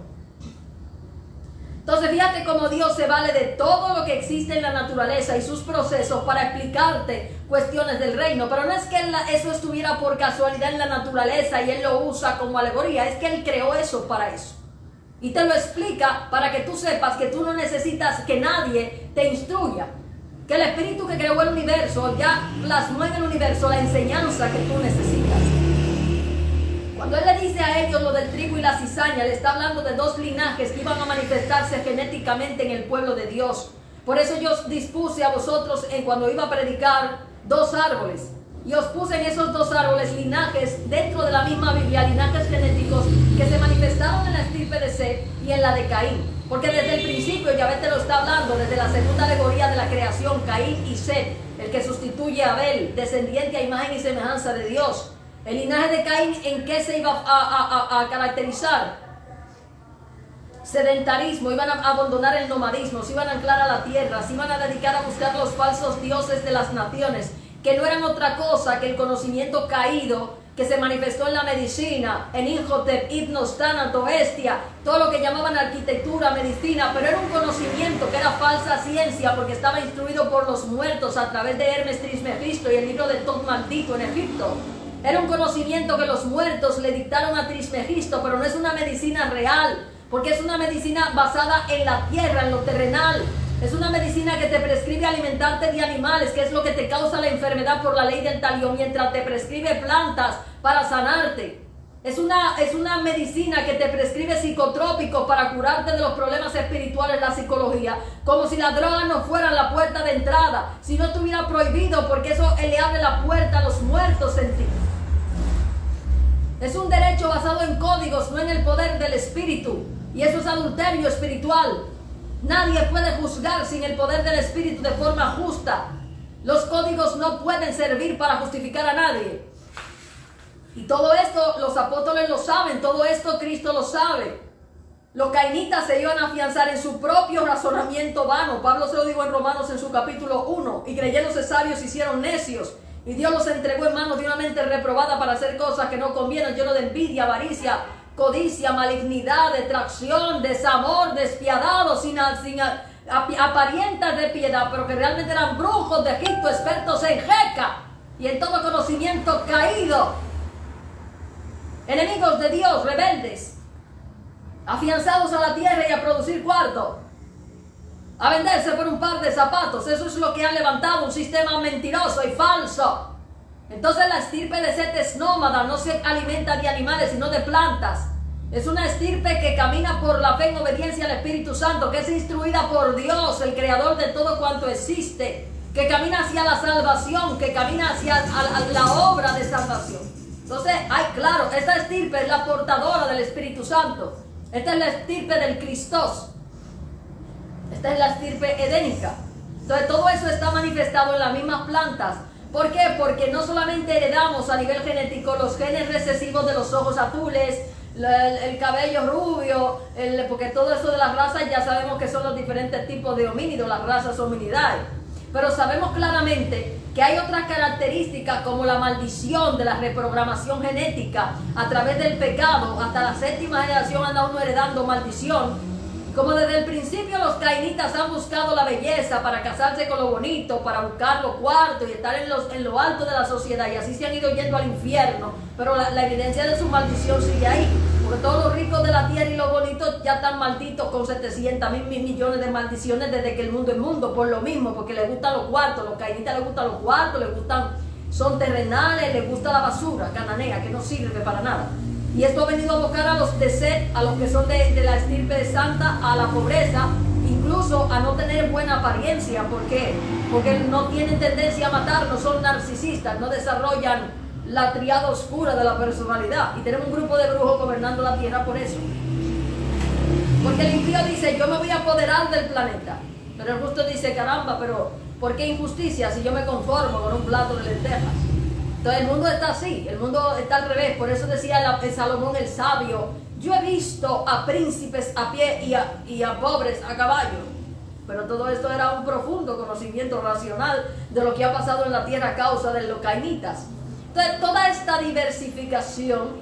Entonces fíjate cómo Dios se vale de todo lo que existe en la naturaleza y sus procesos para explicarte cuestiones del reino. Pero no es que eso estuviera por casualidad en la naturaleza y Él lo usa como alegoría, es que Él creó eso para eso. Y te lo explica para que tú sepas que tú no necesitas que nadie te instruya. Que el Espíritu que creó el universo ya plasmó en el universo la enseñanza que tú necesitas. Cuando Él le dice a ellos lo del trigo y la cizaña, le está hablando de dos linajes que iban a manifestarse genéticamente en el pueblo de Dios. Por eso yo os dispuse a vosotros cuando iba a predicar 2 árboles. Y os puse en esos 2 árboles linajes dentro de la misma Biblia, linajes genéticos que se manifestaron en la estirpe de Set y en la de Caín. Porque desde el principio Yahvé te lo está hablando, desde la segunda alegoría de la creación, Caín y Set, el que sustituye a Abel, descendiente a imagen y semejanza de Dios. El linaje de Caín, ¿en qué se iba a caracterizar? Sedentarismo, iban a abandonar el nomadismo, se iban a anclar a la tierra, se iban a dedicar a buscar los falsos dioses de las naciones, que no eran otra cosa que el conocimiento caído que se manifestó en la medicina, en Imhotep, Ibnos, Tánato, Hestia, todo lo que llamaban arquitectura, medicina, pero era un conocimiento que era falsa ciencia porque estaba instruido por los muertos a través de Hermes Trismegisto y el libro de Tot maldito en Egipto. Era un conocimiento que los muertos le dictaron a Trismegisto, pero no es una medicina real, porque es una medicina basada en la tierra, en lo terrenal. Es una medicina que te prescribe alimentarte de animales, que es lo que te causa la enfermedad por la ley del talión, mientras te prescribe plantas para sanarte. Es una medicina que te prescribe psicotrópicos para curarte de los problemas espirituales, la psicología, como si la droga no fuera la puerta de entrada, si no estuviera prohibido, porque eso le abre la puerta a los muertos en ti. Es un derecho basado en códigos, no en el poder del espíritu, y eso es adulterio espiritual. Nadie puede juzgar sin el poder del Espíritu de forma justa. Los códigos no pueden servir para justificar a nadie. Y todo esto los apóstoles lo saben, todo esto Cristo lo sabe. Los cainitas se iban a afianzar en su propio razonamiento vano. Pablo se lo dijo en Romanos en su capítulo 1. Y creyéndose sabios hicieron necios. Y Dios los entregó en manos de una mente reprobada para hacer cosas que no convienen, lleno de envidia, avaricia, codicia, malignidad, detracción, desamor, despiadados, sin apariencias de piedad, pero que realmente eran brujos de Egipto, expertos en jeca. y en todo conocimiento caído. Enemigos de Dios, rebeldes, afianzados a la tierra y a producir cuarto, a venderse por un par de zapatos. Eso es lo que han levantado, un sistema mentiroso y falso. Entonces la estirpe de Set es nómada, no se alimenta de animales sino de plantas. Es una estirpe que camina por la fe en obediencia al Espíritu Santo, que es instruida por Dios, el creador de todo cuanto existe, que camina hacia la salvación, que camina hacia la obra de salvación. Entonces, claro, esta estirpe es la portadora del Espíritu Santo. Esta es la estirpe del Cristos. Esta es la estirpe edénica. Entonces, todo eso está manifestado en las mismas plantas. ¿Por qué? Porque no solamente heredamos a nivel genético los genes recesivos de los ojos azules, el cabello rubio, porque todo eso de las razas ya sabemos que son los diferentes tipos de homínidos, las razas hominidae. Pero sabemos claramente que hay otras características como la maldición de la reprogramación genética a través del pecado. Hasta la 7ª generación anda uno heredando maldición. Como desde el principio los cainitas han buscado la belleza para casarse con lo bonito, para buscar lo cuarto y estar en lo alto de la sociedad, y así se han ido yendo al infierno. Pero la evidencia de su maldición sigue ahí, porque todos los ricos de la tierra y los bonitos ya están malditos con 700,000 millones de maldiciones desde que el mundo es mundo, por lo mismo, porque les gustan los cuartos. Los cainitas les gustan los cuartos, son terrenales, les gusta la basura cananea que no sirve para nada. Y esto ha venido a abocar a los de Set, a los que son de la estirpe de Santa, a la pobreza, incluso a no tener buena apariencia. ¿Por qué? Porque no tienen tendencia a matar, no son narcisistas, no desarrollan la triada oscura de la personalidad. Y tenemos un grupo de brujos gobernando la tierra por eso. Porque el impío dice, yo me voy a apoderar del planeta. Pero el justo dice, caramba, pero ¿por qué injusticia si yo me conformo con un plato de lentejas? Entonces el mundo está así, el mundo está al revés. Por eso decía Salomón el sabio, yo he visto a príncipes a pie y a pobres a caballo. Pero todo esto era un profundo conocimiento racional de lo que ha pasado en la tierra a causa de los cainitas. Entonces toda esta diversificación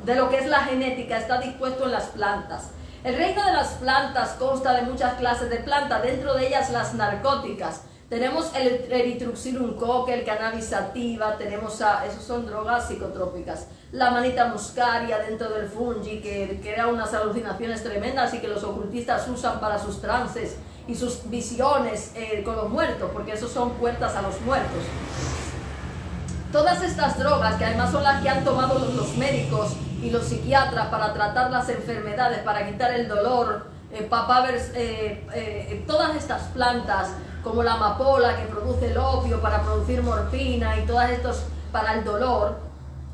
de lo que es la genética está dispuesto en las plantas. El reino de las plantas consta de muchas clases de plantas, dentro de ellas las narcóticas. Tenemos el erythroxylum coque, el cannabis sativa, esos son drogas psicotrópicas. La manita muscaria dentro del fungi, que crea unas alucinaciones tremendas y que los ocultistas usan para sus trances y sus visiones con los muertos, porque esos son puertas a los muertos. Todas estas drogas, que además son las que han tomado los médicos y los psiquiatras para tratar las enfermedades, para quitar el dolor, todas estas plantas, como la amapola que produce el opio para producir morfina y todas estas para el dolor,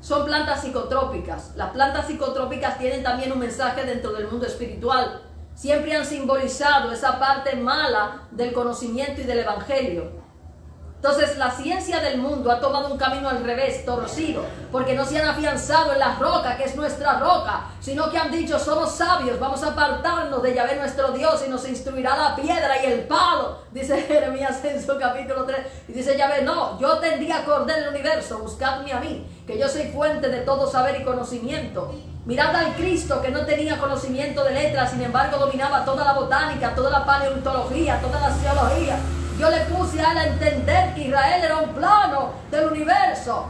son plantas psicotrópicas. Las plantas psicotrópicas tienen también un mensaje dentro del mundo espiritual. Siempre han simbolizado esa parte mala del conocimiento y del evangelio. Entonces la ciencia del mundo ha tomado un camino al revés, torcido, porque no se han afianzado en la roca, que es nuestra roca, sino que han dicho, somos sabios, vamos a apartarnos de Yahvé nuestro Dios y nos instruirá la piedra y el palo, dice Jeremías en su capítulo 3, y dice Yahvé, no, yo tendría a acordar el universo, buscadme a mí, que yo soy fuente de todo saber y conocimiento. Mirad al Cristo que no tenía conocimiento de letras, sin embargo dominaba toda la botánica, toda la paleontología, toda la zoología. Yo le puse a él a entender que Israel era un plano del universo,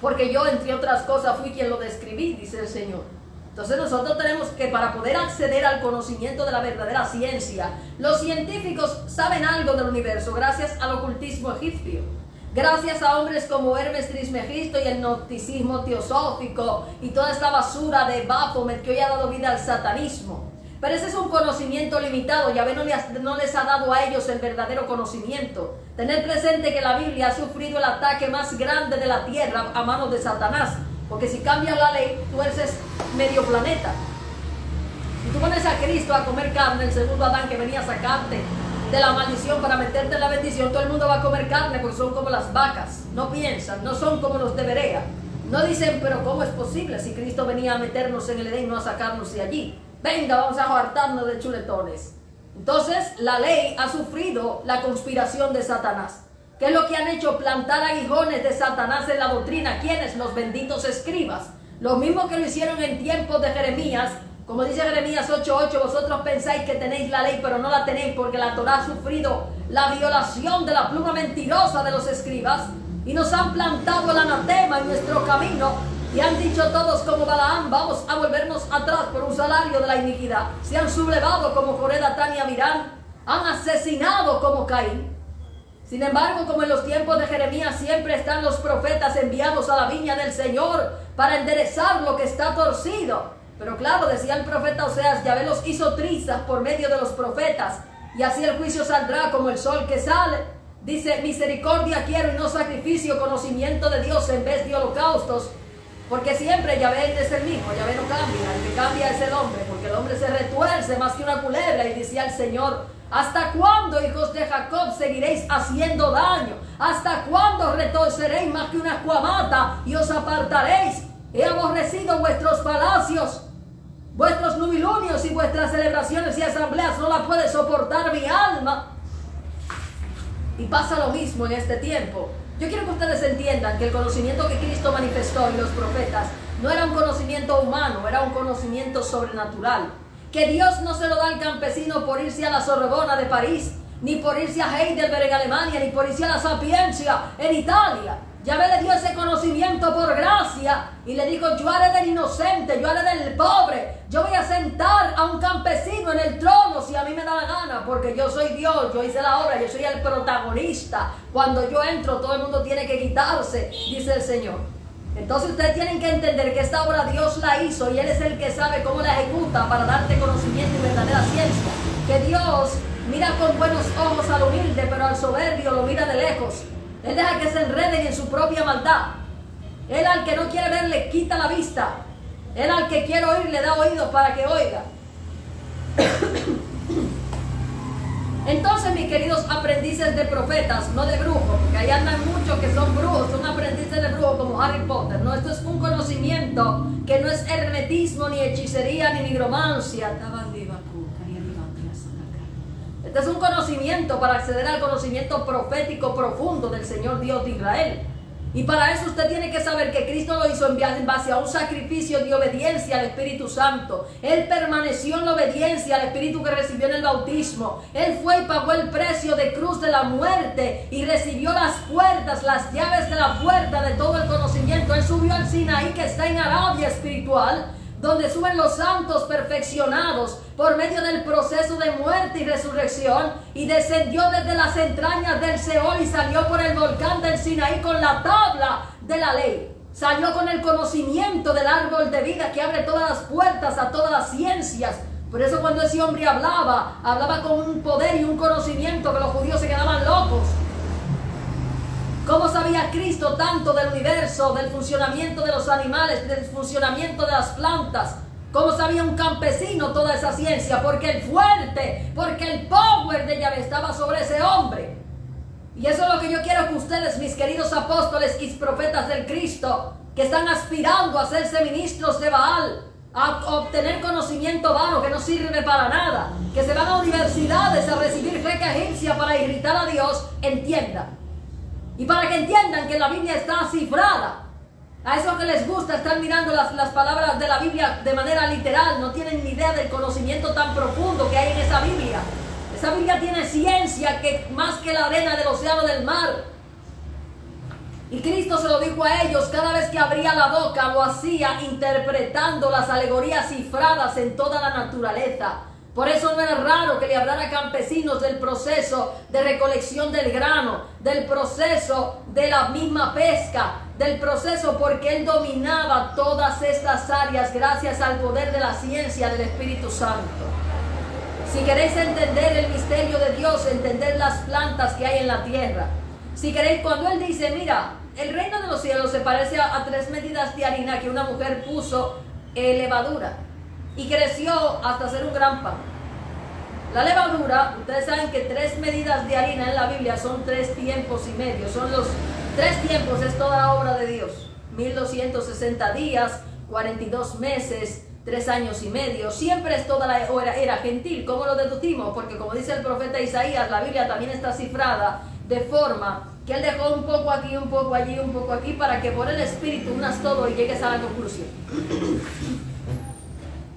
porque yo, entre otras cosas, fui quien lo describí, dice el Señor. Entonces nosotros tenemos que, para poder acceder al conocimiento de la verdadera ciencia, los científicos saben algo del universo gracias al ocultismo egipcio, gracias a hombres como Hermes Trismegisto y el gnosticismo teosófico y toda esta basura de Baphomet que hoy ha dado vida al satanismo. Pero ese es un conocimiento limitado. Yahvé no les ha dado a ellos el verdadero conocimiento. Tener presente que la Biblia ha sufrido el ataque más grande de la tierra a manos de Satanás. Porque si cambias la ley, tú eres medio planeta. Si tú pones a Cristo a comer carne, el segundo Adán que venía a sacarte de la maldición para meterte en la bendición, todo el mundo va a comer carne porque son como las vacas. No piensan, no son como los de Berea. No dicen, pero ¿cómo es posible si Cristo venía a meternos en el Edén, no a sacarnos de allí? Venga, vamos a hartarnos de chuletones. Entonces, la ley ha sufrido la conspiración de Satanás. ¿Qué es lo que han hecho? Plantar aguijones de Satanás en la doctrina. ¿Quiénes? Los benditos escribas. Los mismos que lo hicieron en tiempos de Jeremías. Como dice Jeremías 8:8, vosotros pensáis que tenéis la ley, pero no la tenéis, porque la Torá ha sufrido la violación de la pluma mentirosa de los escribas. y nos han plantado el anatema en nuestro camino y han dicho todos como Balaam, vamos a volvernos atrás por un salario de la iniquidad. Se han sublevado como Coré, Datán y Abiram, han asesinado como Caín. Sin embargo, como en los tiempos de Jeremías, siempre están los profetas enviados a la viña del Señor para enderezar lo que está torcido. Pero claro, decía el profeta Oseas, Yahvé los hizo trizas por medio de los profetas, y así el juicio saldrá como el sol que sale. Dice, misericordia quiero y no sacrificio, conocimiento de Dios en vez de holocaustos. Porque siempre Yahvé es el mismo, Yahvé no cambia, el que cambia es el hombre, porque el hombre se retuerce más que una culebra. Y decía el Señor, ¿hasta cuándo, hijos de Jacob, seguiréis haciendo daño? ¿Hasta cuándo retorceréis más que una cuamata y os apartaréis? He aborrecido vuestros palacios, vuestros nubilunios y vuestras celebraciones y asambleas no la puede soportar mi alma. Y pasa lo mismo en este tiempo. Yo quiero que ustedes entiendan que el conocimiento que Cristo manifestó y los profetas no era un conocimiento humano, era un conocimiento sobrenatural. Que Dios no se lo da al campesino por irse a la Sorbona de París, ni por irse a Heidelberg en Alemania, ni por irse a la Sapienza en Italia. Yahvé le dio ese conocimiento por gracia y le dijo, yo haré del inocente, yo haré del pobre, yo voy a sentar a un campesino en el trono si a mí me da la gana, porque yo soy Dios, yo hice la obra, yo soy el protagonista. Cuando yo entro, todo el mundo tiene que quitarse, dice el Señor. Entonces ustedes tienen que entender que esta obra Dios la hizo y Él es el que sabe cómo la ejecuta para darte conocimiento y verdadera ciencia. Que Dios mira con buenos ojos al humilde, pero al soberbio lo mira de lejos. Él deja que se enreden en su propia maldad. Él al que no quiere ver le quita la vista. Él al que quiere oír le da oídos para que oiga. Entonces, mis queridos aprendices de profetas, no de brujos, porque ahí andan muchos que son brujos, son aprendices de brujos como Harry Potter. No, esto es un conocimiento que no es hermetismo, ni hechicería, ni nigromancia. Este es un conocimiento para acceder al conocimiento profético profundo del Señor Dios de Israel. Y para eso usted tiene que saber que Cristo lo hizo en base a un sacrificio de obediencia al Espíritu Santo. Él permaneció en la obediencia al Espíritu que recibió en el bautismo. Él fue y pagó el precio de cruz de la muerte y recibió las puertas, las llaves de la puerta de todo el conocimiento. Él subió al Sinaí, que está en Arabia espiritual, donde suben los santos perfeccionados por medio del proceso de muerte y resurrección, y descendió desde las entrañas del Seol y salió por el volcán del Sinaí con la tabla de la ley. Salió con el conocimiento del árbol de vida que abre todas las puertas a todas las ciencias. Por eso cuando ese hombre hablaba con un poder y un conocimiento que los judíos se quedaban locos. ¿Cómo sabía Cristo tanto del universo, del funcionamiento de los animales, del funcionamiento de las plantas? ¿Cómo sabía un campesino toda esa ciencia? Porque el fuerte, porque el power de Yahvé estaba sobre ese hombre. Y eso es lo que yo quiero que ustedes, mis queridos apóstoles y profetas del Cristo, que están aspirando a hacerse ministros de Baal, a obtener conocimiento vano que no sirve para nada, que se van a universidades a recibir feca egipcia para irritar a Dios, entiendan. Y para que entiendan que la Biblia está cifrada. A esos que les gusta estar mirando las palabras de la Biblia de manera literal, no tienen ni idea del conocimiento tan profundo que hay en esa Biblia. Esa Biblia tiene ciencia que más que la arena del océano del mar. Y Cristo se lo dijo a ellos, cada vez que abría la boca lo hacía interpretando las alegorías cifradas en toda la naturaleza. Por eso no era raro que le hablara a campesinos del proceso de recolección del grano, del proceso de la misma pesca, del proceso porque él dominaba todas estas áreas gracias al poder de la ciencia del Espíritu Santo. Si queréis entender el misterio de Dios, entender las plantas que hay en la tierra. Si queréis, cuando él dice, mira, el reino de los cielos se parece a 3 medidas de harina que una mujer puso levadura y creció hasta ser un gran pan. La levadura, ustedes saben que 3 medidas de harina en la Biblia son 3 tiempos y medio. Son los 3 tiempos, es toda la obra de Dios. 1260 días, 42 meses, 3 años y medio. Siempre es toda la era gentil. ¿Cómo lo deducimos? Porque como dice el profeta Isaías, la Biblia también está cifrada de forma que él dejó un poco aquí, un poco allí, un poco aquí, para que por el Espíritu unas todo y llegues a la conclusión.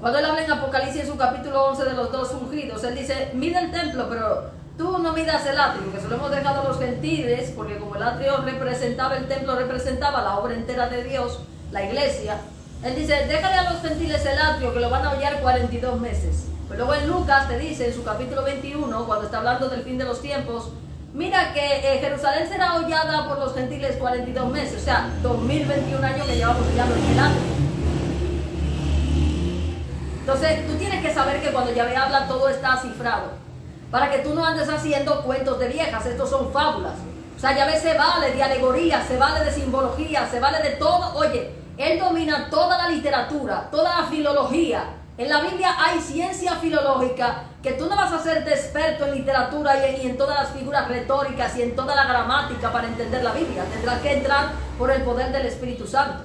Cuando él habla en Apocalipsis en su capítulo 11 de los 2 ungidos, él dice, mide el templo, pero tú no miras el atrio, que se lo hemos dejado a los gentiles, porque como el atrio representaba, el templo representaba la obra entera de Dios, la iglesia, él dice, déjale a los gentiles el atrio, que lo van a hollar 42 meses. Pero luego en Lucas te dice, en su capítulo 21, cuando está hablando del fin de los tiempos, mira que Jerusalén será hollada por los gentiles 42 meses, o sea, 2021 años que llevamos hollando en el atrio. Entonces, tú tienes que saber que cuando Yahvé habla, todo está cifrado. Para que tú no andes haciendo cuentos de viejas, estos son fábulas. O sea, Yahvé se vale de alegoría, se vale de simbología, se vale de todo. Oye, Él domina toda la literatura, toda la filología. En la Biblia hay ciencia filológica, que tú no vas a hacerte experto en literatura y en todas las figuras retóricas y en toda la gramática para entender la Biblia. Tendrás que entrar por el poder del Espíritu Santo.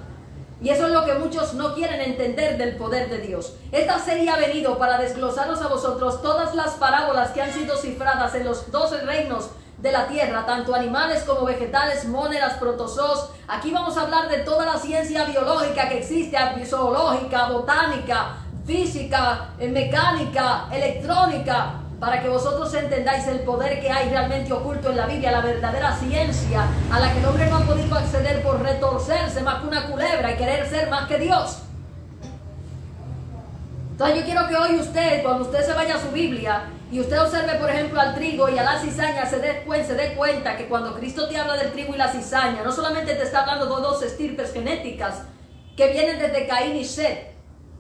Y eso es lo que muchos no quieren entender del poder de Dios. Esta serie ha venido para desglosaros a vosotros todas las parábolas que han sido cifradas en los 12 reinos de la tierra, tanto animales como vegetales, móneras, protozoos. Aquí vamos a hablar de toda la ciencia biológica que existe, zoológica, botánica, física, mecánica, electrónica, para que vosotros entendáis el poder que hay realmente oculto en la Biblia, la verdadera ciencia a la que el hombre no ha podido acceder por retorcerse más que una culebra y querer ser más que Dios. Entonces yo quiero que hoy usted, cuando usted se vaya a su Biblia y usted observe, por ejemplo, al trigo y a la cizaña, se dé cuenta que cuando Cristo te habla del trigo y la cizaña, no solamente te está hablando de dos estirpes genéticas que vienen desde Caín y Set,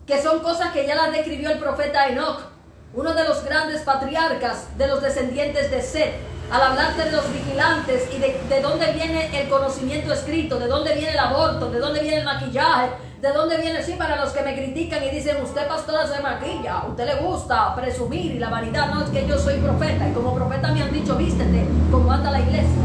que son cosas que ya las describió el profeta Enoch, uno de los grandes patriarcas de los descendientes de Set, al hablarte de los vigilantes y de dónde viene el conocimiento escrito, de dónde viene el aborto, de dónde viene el maquillaje, de dónde viene, sí, para los que me critican y dicen, usted pastora se maquilla, a usted le gusta presumir y la vanidad. No, es que yo soy profeta y como profeta me han dicho, vístete como anda la iglesia.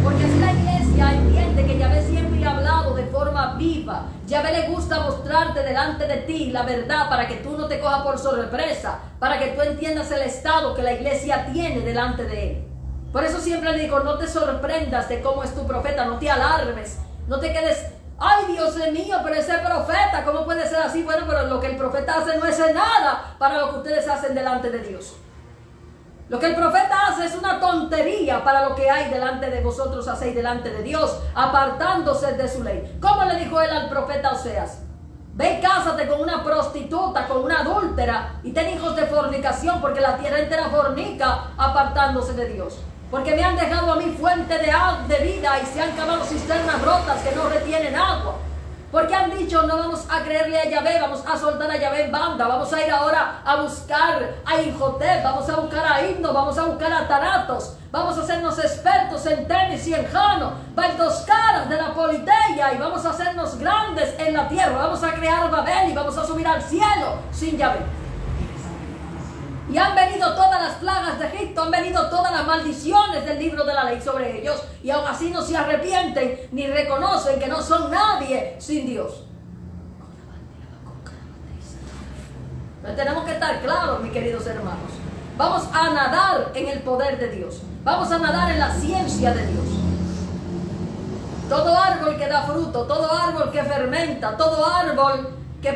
Porque si la iglesia entiende que Yahvé siempre ha hablado de forma viva, Yahvé le gusta mostrarte delante de ti la verdad para que tú no te cojas por sorpresa, para que tú entiendas el estado que la iglesia tiene delante de él. Por eso siempre le digo, no te sorprendas de cómo es tu profeta, no te alarmes, no te quedes, ay Dios mío, pero ese profeta, ¿cómo puede ser así? Bueno, pero lo que el profeta hace no es nada para lo que ustedes hacen delante de Dios. Lo que el profeta hace es una tontería para lo que hay delante de vosotros, hacéis delante de Dios, apartándose de su ley. ¿Cómo le dijo él al profeta Oseas? Ve y cásate con una prostituta, con una adúltera, y ten hijos de fornicación, porque la tierra entera fornica, apartándose de Dios. Porque me han dejado a mí fuente de vida y se han cavado cisternas rotas que no retienen agua. Porque han dicho, no vamos a creerle a Yahvé, vamos a soltar a Yahvé en banda, vamos a ir ahora a buscar a Imhotep, vamos a buscar a Himno, vamos a buscar a Taratos, vamos a hacernos expertos en tenis y en Jano, dos caras de la politeia, y vamos a hacernos grandes en la tierra, vamos a crear Babel y vamos a subir al cielo sin Yahvé. Y han venido todas las plagas de Egipto, han venido todas las maldiciones del libro de la ley sobre ellos, y aún así no se arrepienten ni reconocen que no son nadie sin Dios. Pero tenemos que estar claros, mis queridos hermanos. Vamos a nadar en el poder de Dios. Vamos a nadar en la ciencia de Dios. Todo árbol que da fruto, todo árbol que fermenta, todo árbol que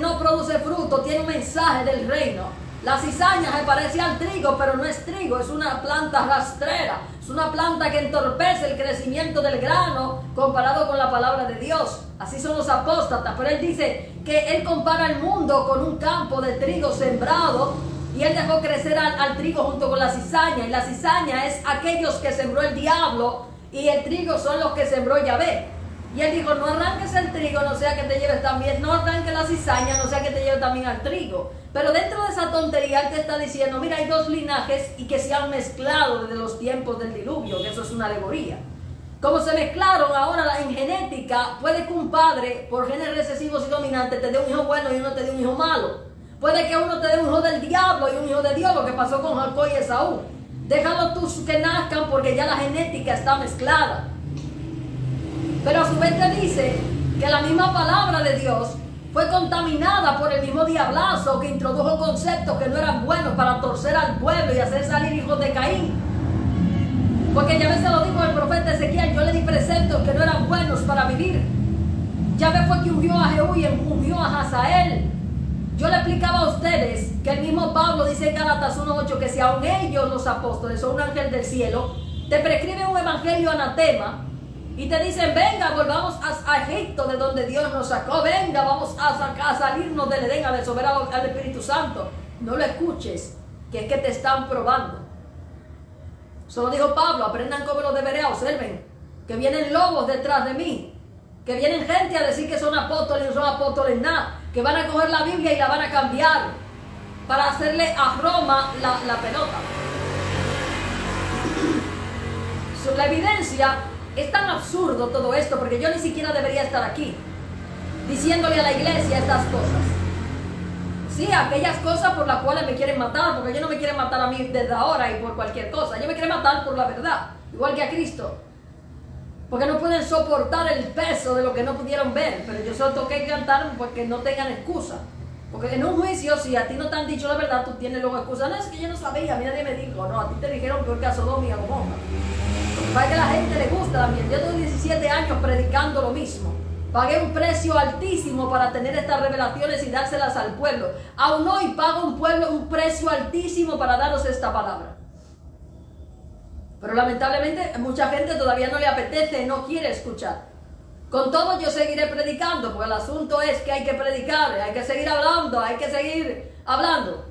no produce fruto, tiene un mensaje del reino. La cizaña se parece al trigo, pero no es trigo, es una planta rastrera. Es una planta que entorpece el crecimiento del grano comparado con la palabra de Dios. Así son los apóstatas. Pero él dice que él compara el mundo con un campo de trigo sembrado, y él dejó crecer al trigo junto con la cizaña. Y la cizaña es aquellos que sembró el diablo, y el trigo son los que sembró Yahvé. Y él dijo, no arranques el trigo, no sea que te lleves también, no arranques la cizaña, no sea que te lleves también al trigo. Pero dentro de esa tontería él te está diciendo, mira, hay dos linajes y que se han mezclado desde los tiempos del diluvio, que eso es una alegoría. Como se mezclaron ahora en genética, puede que un padre, por genes recesivos y dominantes, te dé un hijo bueno y uno te dé un hijo malo. Puede que uno te dé un hijo del diablo y un hijo de Dios, lo que pasó con Jacob y Esaú. Déjalo tú que nazcan porque ya la genética está mezclada. Pero a su vez te dice que la misma palabra de Dios fue contaminada por el mismo diablazo que introdujo conceptos que no eran buenos para torcer al pueblo y hacer salir hijos de Caín. Porque ya se lo dijo el profeta Ezequiel, yo le di preceptos que no eran buenos para vivir. Yahvé fue que ungió a Jehú y ungió a Hazael. Yo le explicaba a ustedes que el mismo Pablo dice en Gálatas 1:8 que si aun ellos, los apóstoles, son un ángel del cielo, te prescriben un evangelio anatema y te dicen, venga, volvamos a Egipto de donde Dios nos sacó, venga, vamos a salirnos del Edén, a desobedecer al Espíritu Santo. No lo escuches, que es que te están probando. Solo dijo Pablo, aprendan cómo lo deberé, observen, que vienen lobos detrás de mí, que vienen gente a decir que son apóstoles y no son apóstoles nada, que van a coger la Biblia y la van a cambiar para hacerle a Roma la pelota. La evidencia es tan absurdo todo esto, porque yo ni siquiera debería estar aquí diciéndole a la iglesia estas cosas. Sí, aquellas cosas por las cuales me quieren matar, porque ellos no me quieren matar a mí desde ahora y por cualquier cosa. Ellos me quieren matar por la verdad, igual que a Cristo, porque no pueden soportar el peso de lo que no pudieron ver. Pero yo solo tengo que cantar porque no tengan excusa, porque en un juicio, si a ti no te han dicho la verdad, tú tienes luego excusa. No, es que yo no sabía, a mí nadie me dijo. No, a ti te dijeron peor que a Sodoma y a Gomorra. Para que a la gente le gusta también. Yo tengo 17 años predicando lo mismo. Pagué un precio altísimo para tener estas revelaciones y dárselas al pueblo. Aún hoy pago un precio altísimo para daros esta palabra. Pero lamentablemente mucha gente todavía no le apetece, no quiere escuchar. Con todo yo seguiré predicando, porque el asunto es que hay que predicar, hay que seguir hablando, hay que seguir hablando.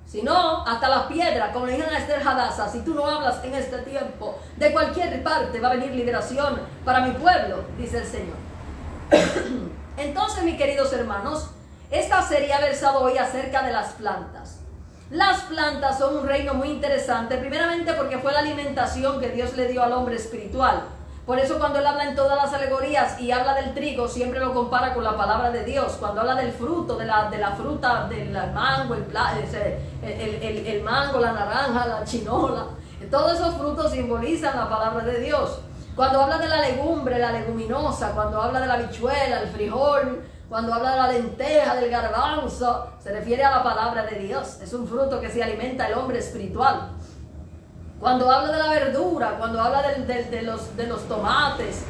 Si no, hasta las piedras, como le dijeron a Esther Hadassah, si tú no hablas en este tiempo, de cualquier parte va a venir liberación para mi pueblo, dice el Señor. Entonces, mis queridos hermanos, esta serie ha versado hoy acerca de las plantas. Las plantas son un reino muy interesante, primeramente porque fue la alimentación que Dios le dio al hombre espiritual. Por eso cuando él habla en todas las alegorías y habla del trigo, siempre lo compara con la palabra de Dios. Cuando habla del fruto, de la fruta, del mango, el mango, la naranja, la chinola, todos esos frutos simbolizan la palabra de Dios. Cuando habla de la legumbre, la leguminosa, cuando habla de la habichuela, el frijol, cuando habla de la lenteja, del garbanzo, se refiere a la palabra de Dios. Es un fruto que se alimenta el hombre espiritual. Cuando habla de la verdura, cuando habla de los tomates,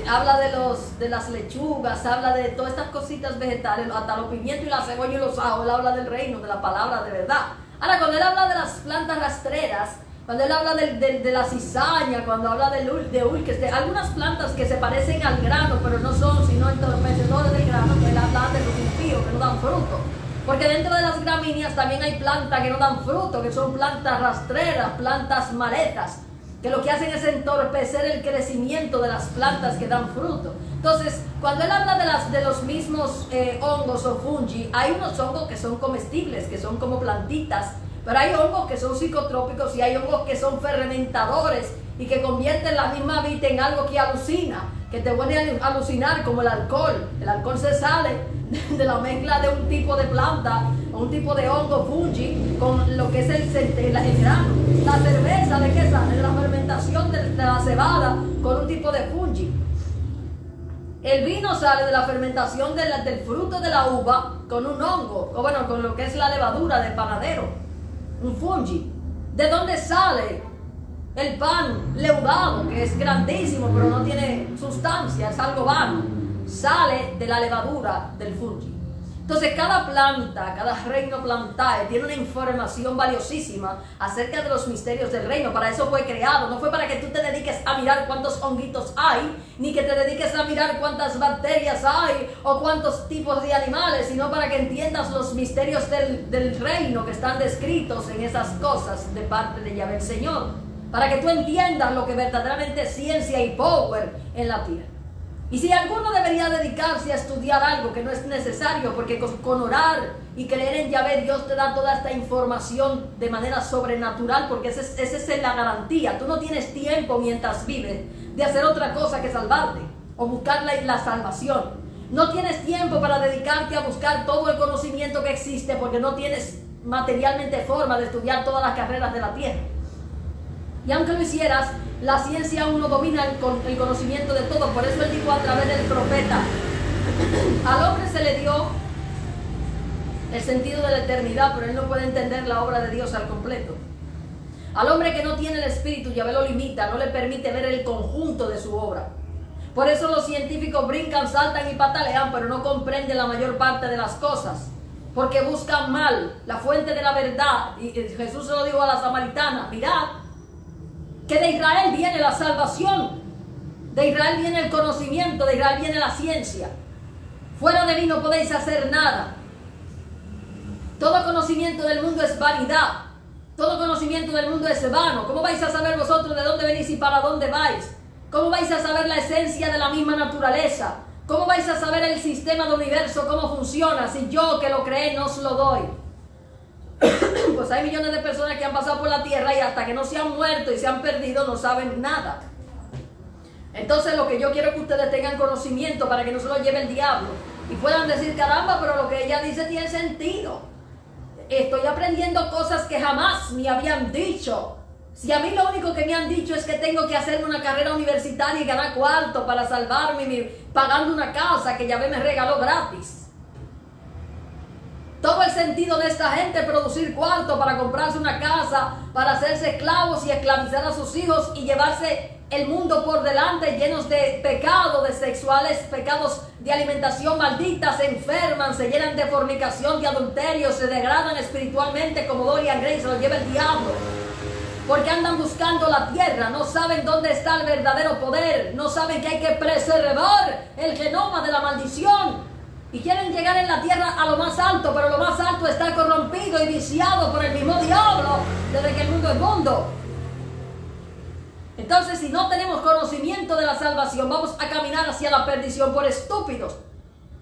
habla de las lechugas, habla de todas estas cositas vegetales, hasta los pimientos y la cebolla y los ajos, él habla del reino, de la palabra de verdad. Ahora, cuando él habla de las plantas rastreras, cuando él habla de la cizaña, cuando habla de ulques, de algunas plantas que se parecen al grano, pero no son sino entorpecedores del grano, que él habla de los impíos, que no dan fruto. Porque dentro de las gramíneas también hay plantas que no dan fruto, que son plantas rastreras, plantas maletas, que lo que hacen es entorpecer el crecimiento de las plantas que dan fruto. Entonces, cuando él habla de los mismos hongos o fungi, hay unos hongos que son comestibles, que son como plantitas, pero hay hongos que son psicotrópicos y hay hongos que son fermentadores y que convierten la misma vida en algo que alucina, que te pone a alucinar, como el alcohol. El alcohol se sale de la mezcla de un tipo de planta o un tipo de hongo fungi con lo que es el grano. La cerveza, ¿de qué sale? De la fermentación de la cebada con un tipo de fungi. El vino sale de la fermentación del fruto de la uva con un hongo, o bueno, con lo que es la levadura del panadero, un fungi. ¿De dónde sale el pan leudado, que es grandísimo pero no tiene sustancia, es algo vano? Sale de la levadura del fungi. Entonces cada planta, cada reino plantae tiene una información valiosísima acerca de los misterios del reino. Para eso fue creado, no fue para que tú te dediques a mirar cuántos honguitos hay, ni que te dediques a mirar cuántas bacterias hay o cuántos tipos de animales, sino para que entiendas los misterios del reino que están descritos en esas cosas de parte de Yahvé el Señor, para que tú entiendas lo que verdaderamente es ciencia y power en la tierra. Y si alguno debería dedicarse a estudiar algo que no es necesario, porque con orar y creer en Yahvé, Dios te da toda esta información de manera sobrenatural, porque esa es la garantía. Tú no tienes tiempo mientras vives de hacer otra cosa que salvarte o buscar la salvación. No tienes tiempo para dedicarte a buscar todo el conocimiento que existe, porque no tienes materialmente forma de estudiar todas las carreras de la tierra. Y aunque lo hicieras, la ciencia aún no domina el conocimiento de todo. Por eso él dijo a través del profeta: al hombre se le dio el sentido de la eternidad, pero él no puede entender la obra de Dios al completo. Al hombre que no tiene el espíritu, Yahvé lo limita, no le permite ver el conjunto de su obra. Por eso los científicos brincan, saltan y patalean, pero no comprenden la mayor parte de las cosas, porque buscan mal la fuente de la verdad. Y Jesús se lo dijo a la samaritana: mirad, que de Israel viene la salvación, de Israel viene el conocimiento, de Israel viene la ciencia. Fuera de mí no podéis hacer nada. Todo conocimiento del mundo es vanidad. Todo conocimiento del mundo es vano. ¿Cómo vais a saber vosotros de dónde venís y para dónde vais? ¿Cómo vais a saber la esencia de la misma naturaleza? ¿Cómo vais a saber el sistema del universo, cómo funciona, si yo que lo creé no os lo doy? Pues hay millones de personas que han pasado por la tierra y hasta que no se han muerto y se han perdido no saben nada. Entonces lo que yo quiero es que ustedes tengan conocimiento para que no se lo lleve el diablo y puedan decir: caramba, pero lo que ella dice tiene sentido. Estoy aprendiendo cosas que jamás me habían dicho. Si a mí lo único que me han dicho es que tengo que hacer una carrera universitaria y ganar cuarto para salvarme pagando una casa que Yahvé me regaló gratis. Todo el sentido de esta gente es producir cuarto para comprarse una casa, para hacerse esclavos y esclavizar a sus hijos y llevarse el mundo por delante llenos de pecados, de sexuales, pecados de alimentación maldita, se enferman, se llenan de fornicación, de adulterio, se degradan espiritualmente como Dorian Gray, se lo lleva el diablo. Porque andan buscando la tierra, no saben dónde está el verdadero poder, no saben que hay que preservar el genoma de la maldición. Y quieren llegar en la tierra a lo más alto, pero lo más alto está corrompido y viciado por el mismo diablo desde que el mundo es mundo. Entonces, si no tenemos conocimiento de la salvación, vamos a caminar hacia la perdición por estúpidos.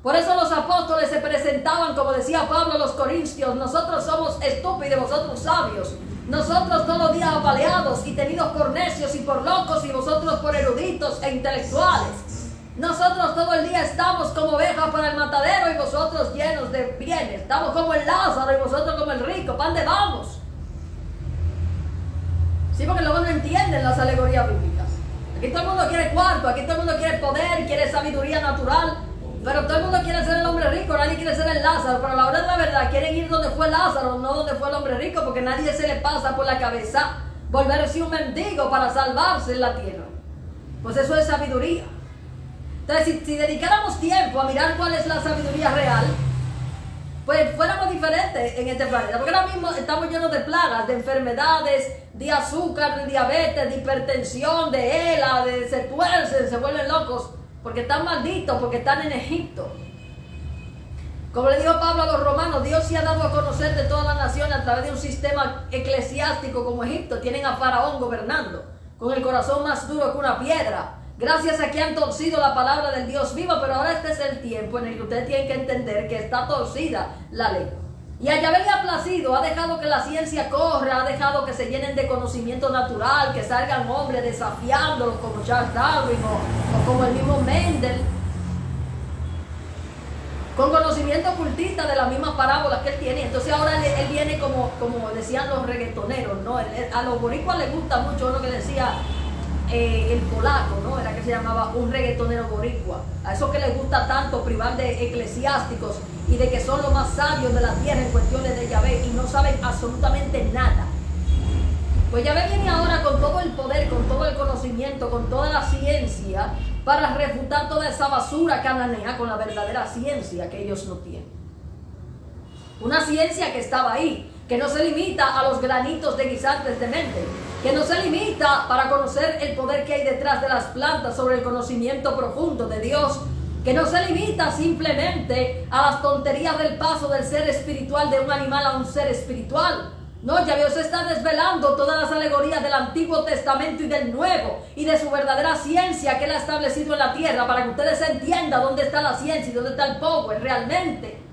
Por eso los apóstoles se presentaban, como decía Pablo a los corintios: nosotros somos estúpidos, vosotros sabios. Nosotros todos los días apaleados y tenidos por necios y por locos, y vosotros por eruditos e intelectuales. Nosotros todo el día estamos como ovejas para el matadero y vosotros llenos de bienes. Estamos como el Lázaro y vosotros como el rico. ¿Para dónde vamos? Sí, porque luego no entienden las alegorías bíblicas. Aquí todo el mundo quiere cuarto, aquí todo el mundo quiere poder, quiere sabiduría natural, pero todo el mundo quiere ser el hombre rico, nadie quiere ser el Lázaro. Pero a la hora de la verdad quieren ir donde fue Lázaro, no donde fue el hombre rico, porque nadie se le pasa por la cabeza volverse un mendigo para salvarse en la tierra. Pues eso es sabiduría. Entonces, si dedicáramos tiempo a mirar cuál es la sabiduría real, pues fuéramos diferentes en este planeta. Porque ahora mismo estamos llenos de plagas, de enfermedades, de azúcar, de diabetes, de hipertensión, de ELA, se tuercen, se vuelven locos, porque están malditos, porque están en Egipto. Como le dijo Pablo a los romanos, Dios se ha dado a conocer de todas las naciones a través de un sistema eclesiástico como Egipto. Tienen a Faraón gobernando, con el corazón más duro que una piedra. Gracias a que han torcido la palabra del Dios vivo, pero ahora este es el tiempo en el que ustedes tienen que entender que está torcida la ley. Y a Yahvé le ha placido, ha dejado que la ciencia corra, ha dejado que se llenen de conocimiento natural, que salgan hombres desafiándolos como Charles Darwin o como el mismo Mendel, con conocimiento ocultista de las mismas parábolas que él tiene. Entonces ahora él viene como decían los reggaetoneros, ¿no? A los boricuas les gusta mucho uno que decía... el polaco, ¿no? Era que se llamaba un reggaetonero boricua. A esos que les gusta tanto privar de eclesiásticos y de que son los más sabios de la tierra en cuestiones de Yahvé y no saben absolutamente nada. Pues Yahvé viene ahora con todo el poder, con todo el conocimiento, con toda la ciencia para refutar toda esa basura cananea con la verdadera ciencia que ellos no tienen. Una ciencia que estaba ahí, que no se limita a los granitos de guisantes de mente, que no se limita para conocer el poder que hay detrás de las plantas sobre el conocimiento profundo de Dios, que no se limita simplemente a las tonterías del paso del ser espiritual de un animal a un ser espiritual. No, ya Dios está desvelando todas las alegorías del Antiguo Testamento y del Nuevo y de su verdadera ciencia que Él ha establecido en la tierra para que ustedes entiendan dónde está la ciencia y dónde está el power realmente.